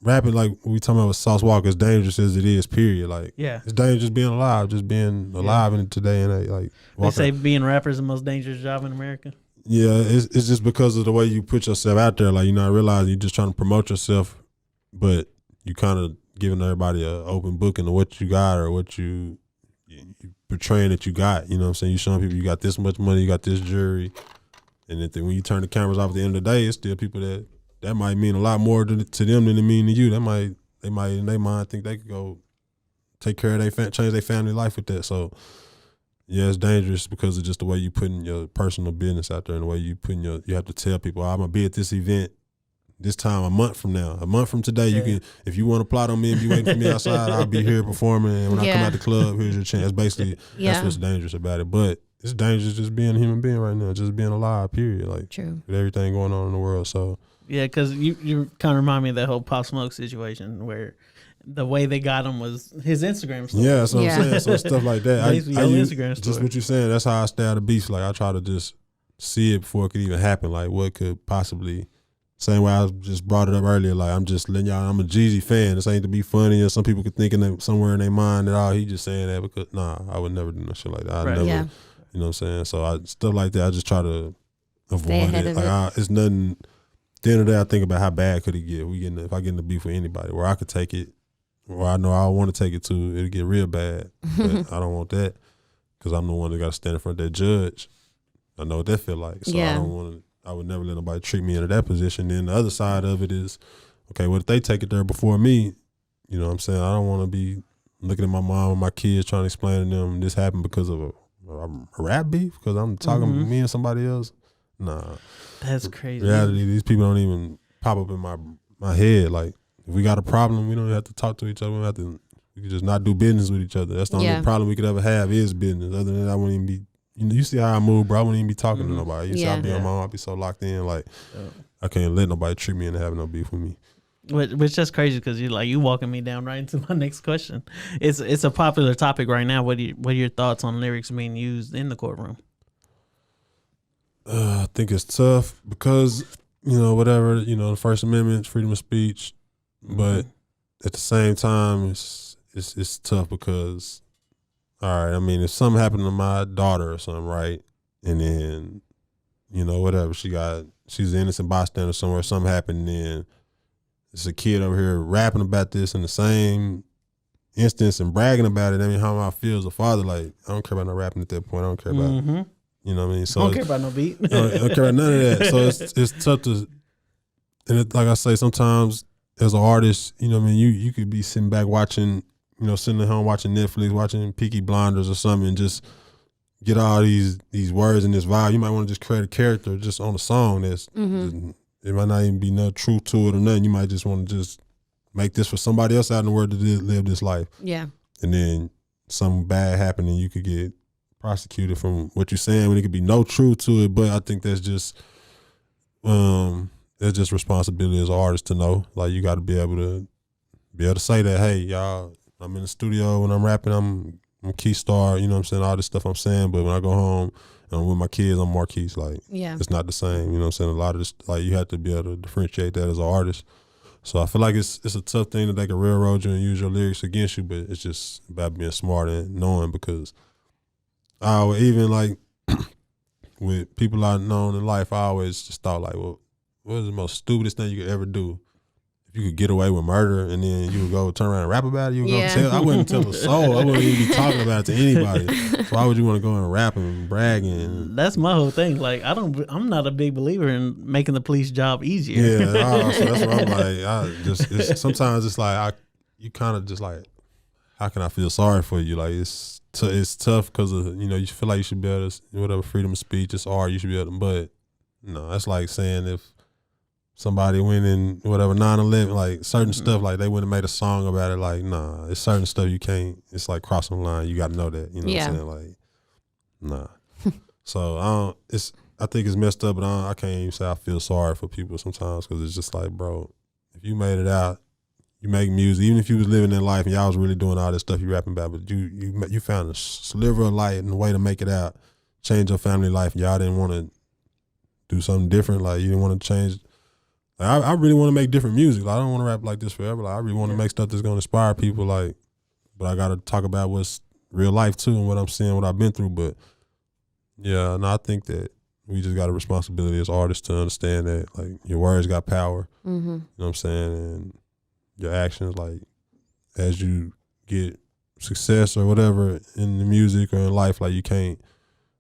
rap it like we talking about with Sauce Walka, as dangerous as it is, period. Like, it's dangerous being alive, just being alive in today. And like, they say being a rapper is the most dangerous job in America. Yeah, it's just because of the way you put yourself out there. Like, you're not realizing you're just trying to promote yourself, but you kind of giving everybody an open book into what you got or what you portraying that you got. You know what I'm saying? You showing people you got this much money, you got this jewelry, and then when you turn the cameras off at the end of the day, it's still people that might mean a lot more to them than it mean to you. They might in their mind think they could go take care of change their family life with that. So yeah, it's dangerous because of just the way you putting your personal business out there and the way you you have to tell people, I'm gonna be at this event this time a month from today. You can, if you want to plot on me and be waiting for me outside, I'll be here performing, and when I come out the club, here's your chance. Basically, that's what's dangerous about it. But it's dangerous just being a human being right now, just being alive, period. Like, true, with everything going on in the world. So yeah, because you kind of remind me of that whole Pop Smoke situation where the way they got him was his Instagram story. Yeah, that's what I'm saying. So stuff like that. Basically, your Instagram just story. what you're saying. That's how I stay out of beefs. Like I try to just see it before it could even happen. Like what could possibly. Same way I just brought it up earlier. Like I'm just letting y'all. I'm a Jeezy fan. This ain't to be funny, or some people could think somewhere in their mind that he just saying that because I would never do no shit like that. I never. Yeah. You know what I'm saying? So stuff like that. I just try to avoid ahead it. of Like it's nothing. At the end of the day, I think about how bad could it get. If I get in the beef with anybody, where I could take it, or I know I want to take it to, it'll get real bad. But I don't want that because I'm the one that got to stand in front of that judge. I know what that feel like. So I don't want to. I would never let nobody treat me into that position. Then the other side of it is, okay, what if they take it there before me? You know what I'm saying? I don't want to be looking at my mom and my kids trying to explain to them this happened because of a rap beef because I'm talking to me and somebody else. Nah. That's crazy. Reality, these people don't even pop up in my head. Like, if we got a problem, we don't have to talk to each other. We can just not do business with each other. That's the only problem we could ever have is business. Other than that, I wouldn't even be. You see how I move, bro. I wouldn't even be talking to nobody. You see I be on my own. I be so locked in. Like, I can't let nobody treat me into having no beef with me. Which just crazy because you walking me down right into my next question. It's a popular topic right now. What are your thoughts on lyrics being used in the courtroom? I think it's tough because whatever the First Amendment, freedom of speech, but at the same time it's tough because. All right, I mean, if something happened to my daughter or something, right, and then, whatever, she's an innocent bystander somewhere, something happened, and then there's a kid over here rapping about this in the same instance and bragging about it. I mean, how I feel as a father, like, I don't care about no rapping at that point. I don't care about, you know what I mean? So I don't care about no beat. I don't care about none of that. So it's tough to, and like I say, sometimes as an artist, you know what I mean, you could be sitting back watching, sitting at home watching Netflix, watching Peaky Blinders or something, and just get all these words and this vibe. You might want to just create a character just on a song that's it might not even be no truth to it or nothing. You might just want to just make this for somebody else out in the world to live this life. Yeah. And then something bad happened and you could get prosecuted from what you're saying when it could be no truth to it. But I think that's just responsibility as an artist to know. Like you got to be able to say that, hey, y'all, I'm in the studio when I'm rapping, I'm Quistar, you know what I'm saying, all this stuff I'm saying, but when I go home and I'm with my kids, I'm Marquise. Like, it's not the same, you know what I'm saying? A lot of this, like, you have to be able to differentiate that as an artist. So I feel like it's a tough thing that they can railroad you and use your lyrics against you, but it's just about being smart and knowing, because I would even, like, with people I've known in life, I always just thought, like, well, what is the most stupidest thing you could ever do? You could get away with murder and then you would go turn around and rap about it. You would go tell. I wouldn't tell a soul. I wouldn't even be talking about it to anybody. So why would you want to go and rap and bragging? That's my whole thing. Like I'm not a big believer in making the police job easier. Yeah, so that's what I'm like. Sometimes it's like you kind of just like, how can I feel sorry for you? Like it's tough because of you feel like you should be able to, whatever, freedom of speech, it's art, you should be able to. But no, that's like saying if somebody went in whatever 9/11, like certain stuff, like they wouldn't have made a song about it. Like, nah, it's certain stuff you can't. It's like crossing the line. You got to know that. You know what I'm saying? Like, nah. So I think it's messed up, but I can't even say I feel sorry for people sometimes, because it's just like, bro, if you made it out, you make music. Even if you was living that life and y'all was really doing all this stuff you rapping about, but you found a sliver of light and a way to make it out, change your family life. Y'all didn't want to do something different. Like you didn't want to change. I really want to make different music. Like, I don't want to rap like this forever. Like, I really want to make stuff that's going to inspire people. Like, but I got to talk about what's real life too and what I'm seeing, what I've been through. But yeah, no, I think that we just got a responsibility as artists to understand that, like, your words got power. You know what I'm saying? And your actions, like, as you get success or whatever in the music or in life, like, you can't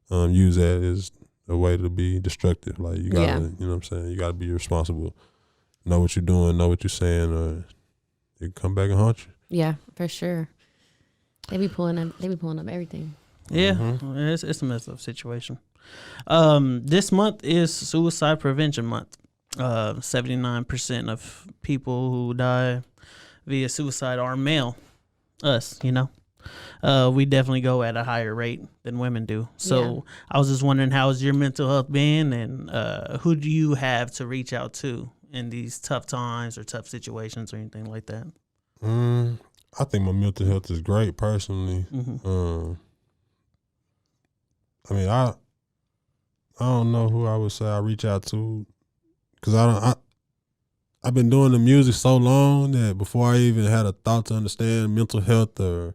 use that as a way to be destructive. Like, you gotta, you know what I'm saying? You gotta be responsible. Know what you're doing, know what you're saying, or it can come back and haunt you. Yeah, for sure. They be pulling up everything. Yeah, it's a messed up situation. This month is Suicide Prevention Month. 79% of people who die via suicide are male. Us, we definitely go at a higher rate than women do. So I was just wondering, how has your mental health been, and who do you have to reach out to in these tough times or tough situations or anything like that? I think my mental health is great personally. I mean, I don't know who I would say I reach out to, because I've been doing the music so long that before I even had a thought to understand mental health or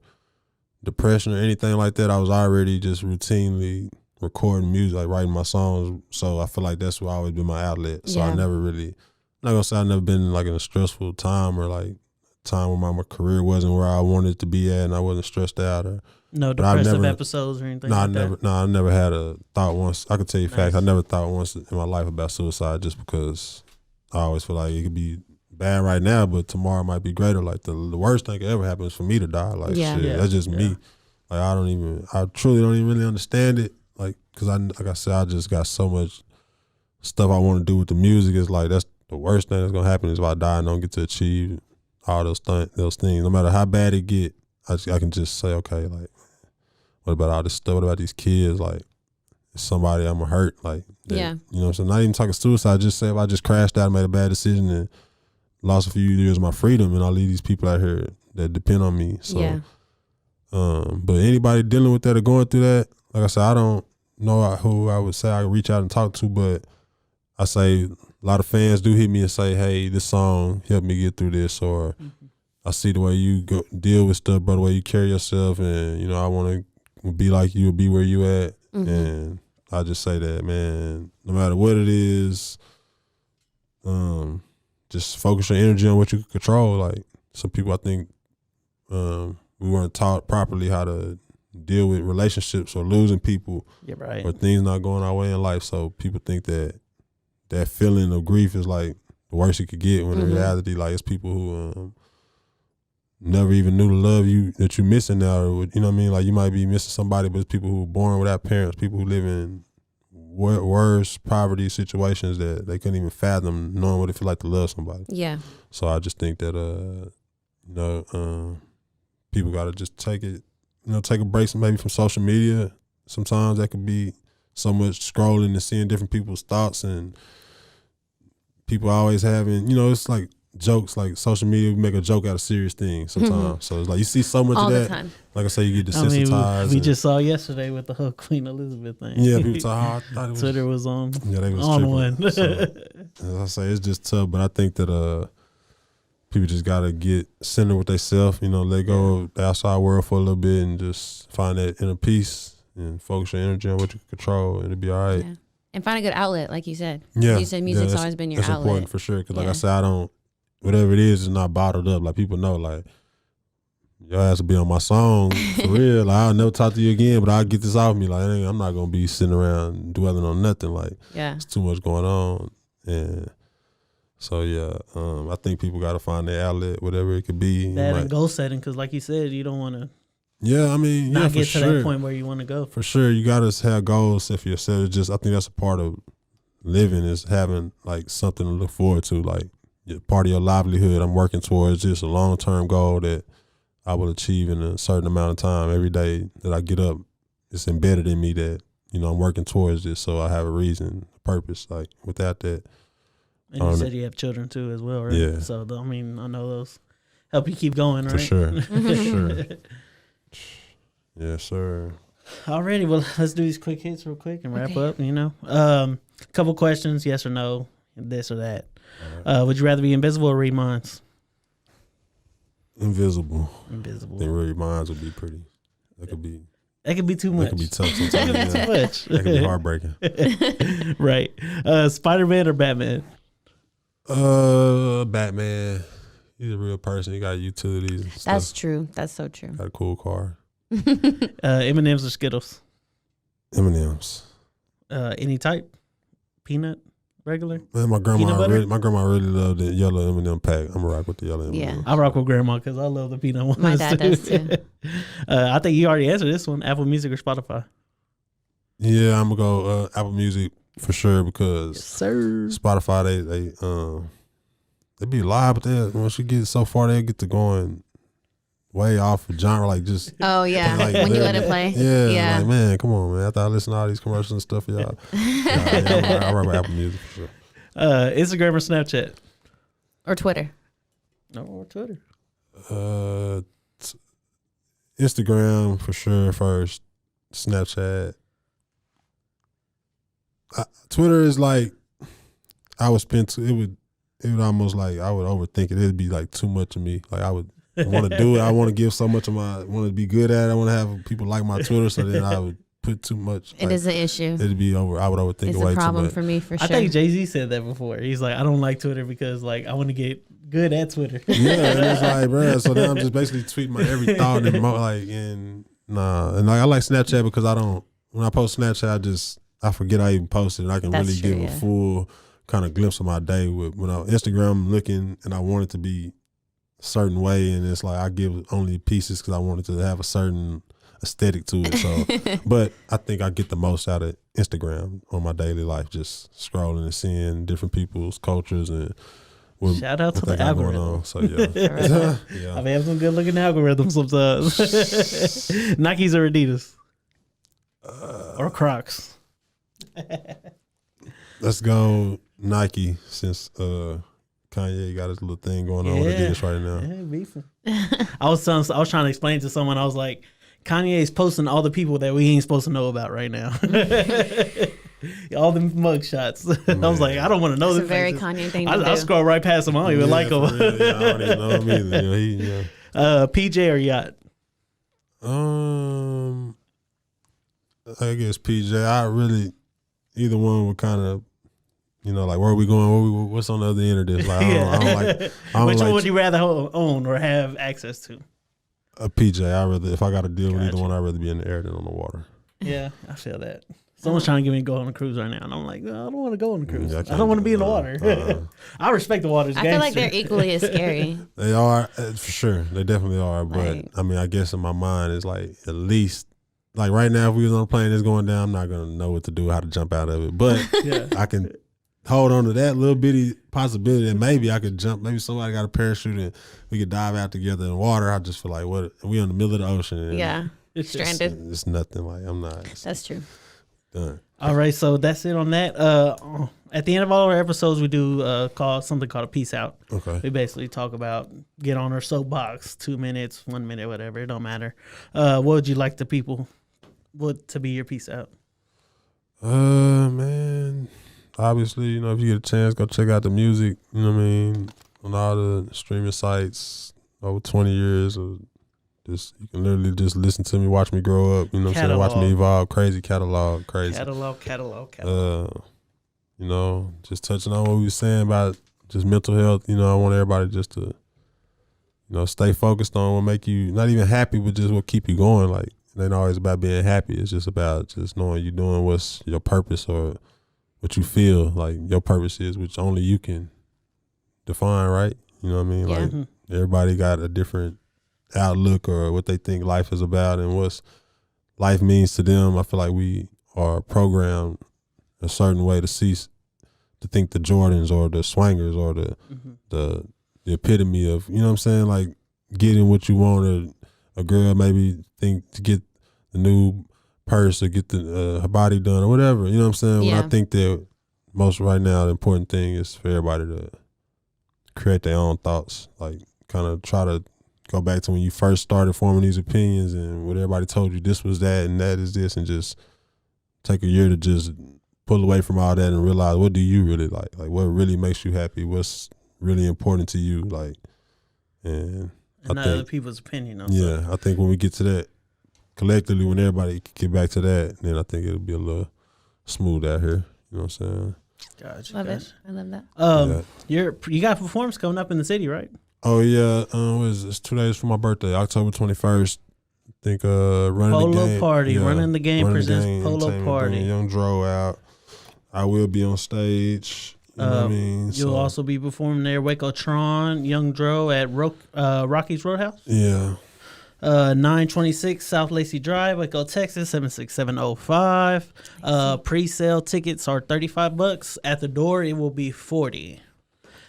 depression or anything like that, I was already just routinely recording music, like writing my songs. So I feel like that's what always been my outlet. So I never really, I'm not gonna say I've never been like in a stressful time or like time where my career wasn't where I wanted it to be at and I wasn't stressed out or no depressive episodes or anything. I never had a thought once. I could tell you facts. I never thought once in my life about suicide, just because I always feel like it could be bad right now, but tomorrow might be greater. Like the worst thing that ever happens for me to die. Like shit, that's just me. Like I truly don't even really understand it. Like, cause like I said, I just got so much stuff I want to do with the music. It's like that's the worst thing that's gonna happen is if I die and don't get to achieve all those things. No matter how bad it get, I can just say, okay, like, what about all this stuff? What about these kids? Like, somebody I'm gonna hurt. Like, you know what I'm saying? Not even talking suicide. Just say if I just crashed out and made a bad decision and lost a few years of my freedom, and I leave these people out here that depend on me. So, but anybody dealing with that or going through that, like I said, I don't know who I would say I could reach out and talk to, but I say a lot of fans do hit me and say, hey, this song helped me get through this, or I see the way you deal with stuff, bro, the way you carry yourself, and, you know, I want to be like you or be where you at. And I just say that, man, no matter what it is, just focus your energy on what you can control. Like, some people, I think, we weren't taught properly how to deal with relationships or losing people or things not going our way in life. So people think that feeling of grief is like the worst you could get, when in reality, like, it's people who never even knew the love that you're missing now, or, you know what I mean? Like, you might be missing somebody, but it's people who were born without parents, people who live in worse poverty situations that they couldn't even fathom knowing what it feels like to love somebody. Yeah. So I just think that people gotta just take a break maybe from social media. Sometimes that could be so much scrolling and seeing different people's thoughts, and people always having, it's like jokes, like social media make a joke out of serious things sometimes. So it's like you see so much all of that. The time. Like I say, you get desensitized. We just saw yesterday with the whole Queen Elizabeth thing. Yeah, people talk. Twitter was on. Yeah, they was on one. So, as I say, it's just tough, but I think that people just gotta get centered with themselves. Let go of the outside world for a little bit and just find that inner peace and focus your energy on what you can control, and it'll be all right. Yeah. And find a good outlet, like you said. Yeah, you said music's always been your outlet. That's important for sure. Because like I said, whatever it is not bottled up. Like, people know, like, your ass will be on my song for real. Like, I'll never talk to you again, but I'll get this off me. Like, I'm not gonna be sitting around dwelling on nothing. Like, it's too much going on. And so I think people gotta find their outlet, whatever it could be. That and goal setting, because like you said, you don't want to. Yeah, I mean, not get to that point where you want to go. For sure, you gotta have goals set for yourself. I think that's a part of living, is having like something to look forward to. Like, part of your livelihood, I'm working towards just a long-term goal that I will achieve in a certain amount of time. Every day that I get up, it's embedded in me that, I'm working towards this, so I have a reason, a purpose. Like, without that. And you said you have children too as well, right? Yeah. So, I mean, I know those help you keep going, right? For sure. For sure. Yes, sir. Alrighty, well, let's do these quick hits real quick and wrap up, couple questions, yes or no, this or that. Right. Would you rather be invisible or read minds? Invisible. I think read minds would be pretty. That could be too much. That could be tough sometimes. That could be too much. That could be heartbreaking. Right. Spider-Man or Batman? Batman. He's a real person. He got utilities and stuff. That's true. That's so true. Got a cool car. M&M's or Skittles? M&M's. Any type? Peanut? Regular? Man, my grandma really loved the yellow M&M pack. I'm gonna rock with the yellow M&M. Yeah. I rock with grandma because I love the peanut ones. My dad does too. I think you already answered this one. Apple Music or Spotify? Yeah, I'm gonna go Apple Music for sure, because Spotify they be live, but once you get so far, they get to going way off of genre, like just. Oh yeah, like, when you let it play. Yeah. Like, man, come on, man. After I listen to all these commercials and stuff, y'all. I rock with Apple Music for sure. Instagram or Snapchat? Or Twitter? No, or Twitter. Instagram for sure first. Snapchat. Twitter is like I would spend. It would almost like I would overthink it. It'd be like too much of me. Like I would want to do it. I want to give so much of my. Want to be good at it. I want to have people like my Twitter. So then I would put too much. It is an issue. It'd be over. I would overthink It's it way a problem too much. for me for sure. I think Jay-Z said that before. He's like, I don't like Twitter because like I want to get good at Twitter. Yeah, and it's like, bro. So then I'm just basically tweeting my every thought and and I like Snapchat because I don't. When I post Snapchat, I forget I even posted it. I can That's really true, give a full kind of glimpse of my day with when I Instagram I'm looking and I want it to be a certain way, and it's like I give only pieces because I want it to have a certain aesthetic to it. So, but I think I get the most out of Instagram on my daily life, just scrolling and seeing different people's cultures and. Shout out to the algorithm. So yeah, yeah. I mean, have some good looking algorithms sometimes. Nikes or Adidas or Crocs. Let's go Nike since Kanye got his little thing going on with Adidas right now. Yeah, beefing. I was trying to explain to someone. I was like, Kanye is posting all the people that we ain't supposed to know about right now. All the mug shots. I was like, I don't want to know. It's a them very faces. Kanye thing to do. I scroll right past them. I don't even like them. I don't even know him either. PJ or Yacht? I guess PJ. I really either one would kind of, like where are we going? What's on the other end of this? Like I don't like. Which one would you rather own or have access to? A PJ. If I got to deal with either one, I'd rather be in the air than on the water. Yeah, I feel that. Someone's trying to get me to go on a cruise right now, and I'm like, no, I don't want to go on a cruise. I don't want to be in the water. I respect the water. I feel like they're equally as scary. They are, for sure. They definitely are. But, Right. I mean, I guess in my mind, it's like at least, like right now, if we was on a plane that's going down, I'm not going to know what to do, how to jump out of it. But I can hold on to that little bitty possibility that maybe I could jump. Maybe somebody got a parachute and we could dive out together in water. I just feel like, we in the middle of the ocean. And Yeah. Stranded. It's nothing. Like, I'm not. That's true. Done. All right, so that's it on that. At the end of all our episodes, we do something called a peace out. Okay. We basically talk about get on our soapbox, 2 minutes, 1 minute, whatever. It don't matter. What would you like the people to be your peace out? Man, obviously, if you get a chance, go check out the music. You know what I mean? On all the streaming sites, over 20 years of just, you can literally just listen to me, watch me grow up. You know what I'm saying? Watch me evolve. Crazy catalog, crazy. Catalog. Just touching on what we were saying about just mental health. I want everybody just to, stay focused on what make you not even happy, but just what keep you going. Like, it ain't always about being happy. It's just about just knowing you're doing what's your purpose or what you feel like your purpose is, which only you can define, right? You know what I mean? Yeah. Like, everybody got a different outlook or what they think life is about and what life means to them. I feel like we are programmed a certain way to think the Jordans or the Swangers or the epitome of, you know what I'm saying, like getting what you want, or a girl maybe think to get the new purse or get her body done or whatever, you know what I'm saying? Yeah. When I think that most right now the important thing is for everybody to create their own thoughts, like kind of try to go back to when you first started forming these opinions and what everybody told you this was that and that is this, and just take a year to just pull away from all that and realize what do you really like what really makes you happy, what's really important to you, like, and not other people's opinion on yeah, something. I think when we get to that collectively, when everybody get back to that, then I think it'll be a little smooth out here. You know what I'm saying? Gotcha. Love it. I love that. You got performance coming up in the city, right? Oh yeah, it's 2 days for my birthday, October 21st. I think running the game. Party, running the game presents Polo Entertainment, Party. bringing Young Dro out. I will be on stage. You know what I mean? You'll also be performing there. Waco Tron, Young Dro at Rocky's Roadhouse. Yeah. 926 South Lacey Drive, Waco, Texas 76705. Pre-sale tickets are $35. At the door, it will be $40,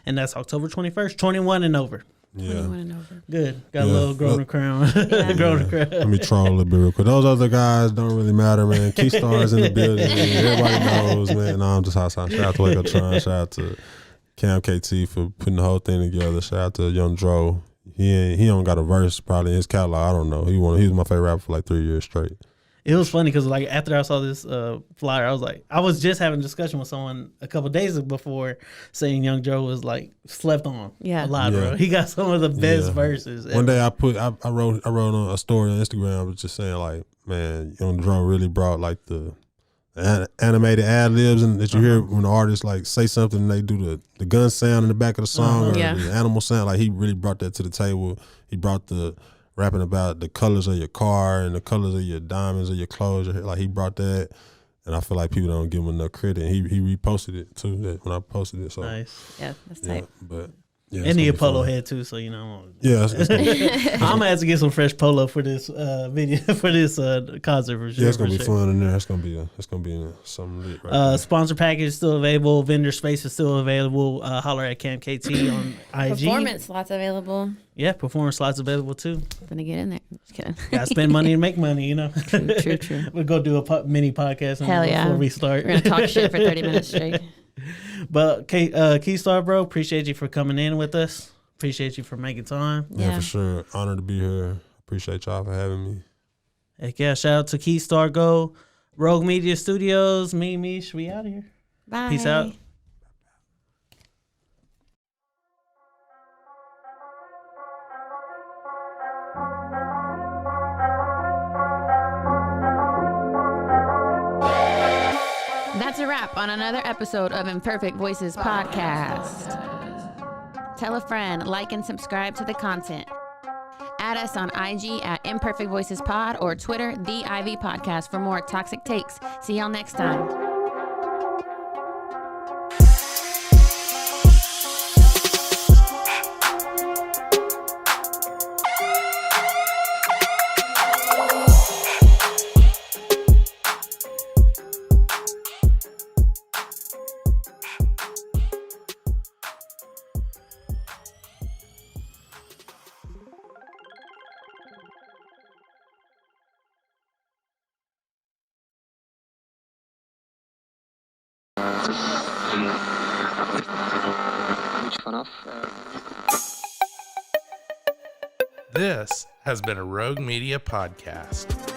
and that's October 21st. 21 and over. Yeah. 21 and over. Good. Got a little grown crown. Grown crown. Let me troll a little bit real quick. Those other guys don't really matter, man. Quistar's in the building. Man. Everybody knows, man. No, I'm just outside. Shout out to Waco Tron. Shout out to Cam KT for putting the whole thing together. Shout out to Young Dro. he don't got a verse probably in his catalog. I don't know. He was my favorite rapper for like 3 years straight. It was funny because like after I saw this flyer, I was just having a discussion with someone a couple days before saying Young Joe was like slept on a lot, bro. He got some of the best verses ever. One day I wrote on a story on Instagram. I was just saying like, man, Young Joe really brought like the animated ad libs and that you hear when the artists like say something and they do the gun sound in the back of the song or the animal sound. Like he really brought that to the table. He brought the rapping about the colors of your car and the colors of your diamonds or your clothes. Like he brought that, and I feel like people don't give him enough credit. He reposted it too when I posted it. So nice, yeah, that's tight. But and the polo head too, so you know. Yeah, I'm gonna have to get some fresh polo for this video for this concert for sure. Yeah, it's gonna be fun in there. It's gonna be something lit right there. Sponsor package is still available. Vendor space is still available. Holler at Cam KT on IG. Performance slots available. Yeah, performance slots available too. Gonna get in there. Just kidding. Gotta spend money to make money, you know. True. We'll go do a mini podcast before we start. We're gonna talk shit for 30 minutes straight. But Quistar, bro, appreciate you for coming in with us. Appreciate you for making time. Yeah, for sure. Honored to be here. Appreciate y'all for having me. Heck yeah, shout out to Quistar Go, Rogue Media Studios, me, Mish, we out of here. Bye. Peace out. That's a wrap on another episode of Imperfect Voices Podcast. Tell a friend, like and subscribe to the content. Add us on IG at Imperfect Voices Pod or Twitter, The IV Podcast for more toxic takes. See y'all next time. This has been a Rogue Media podcast.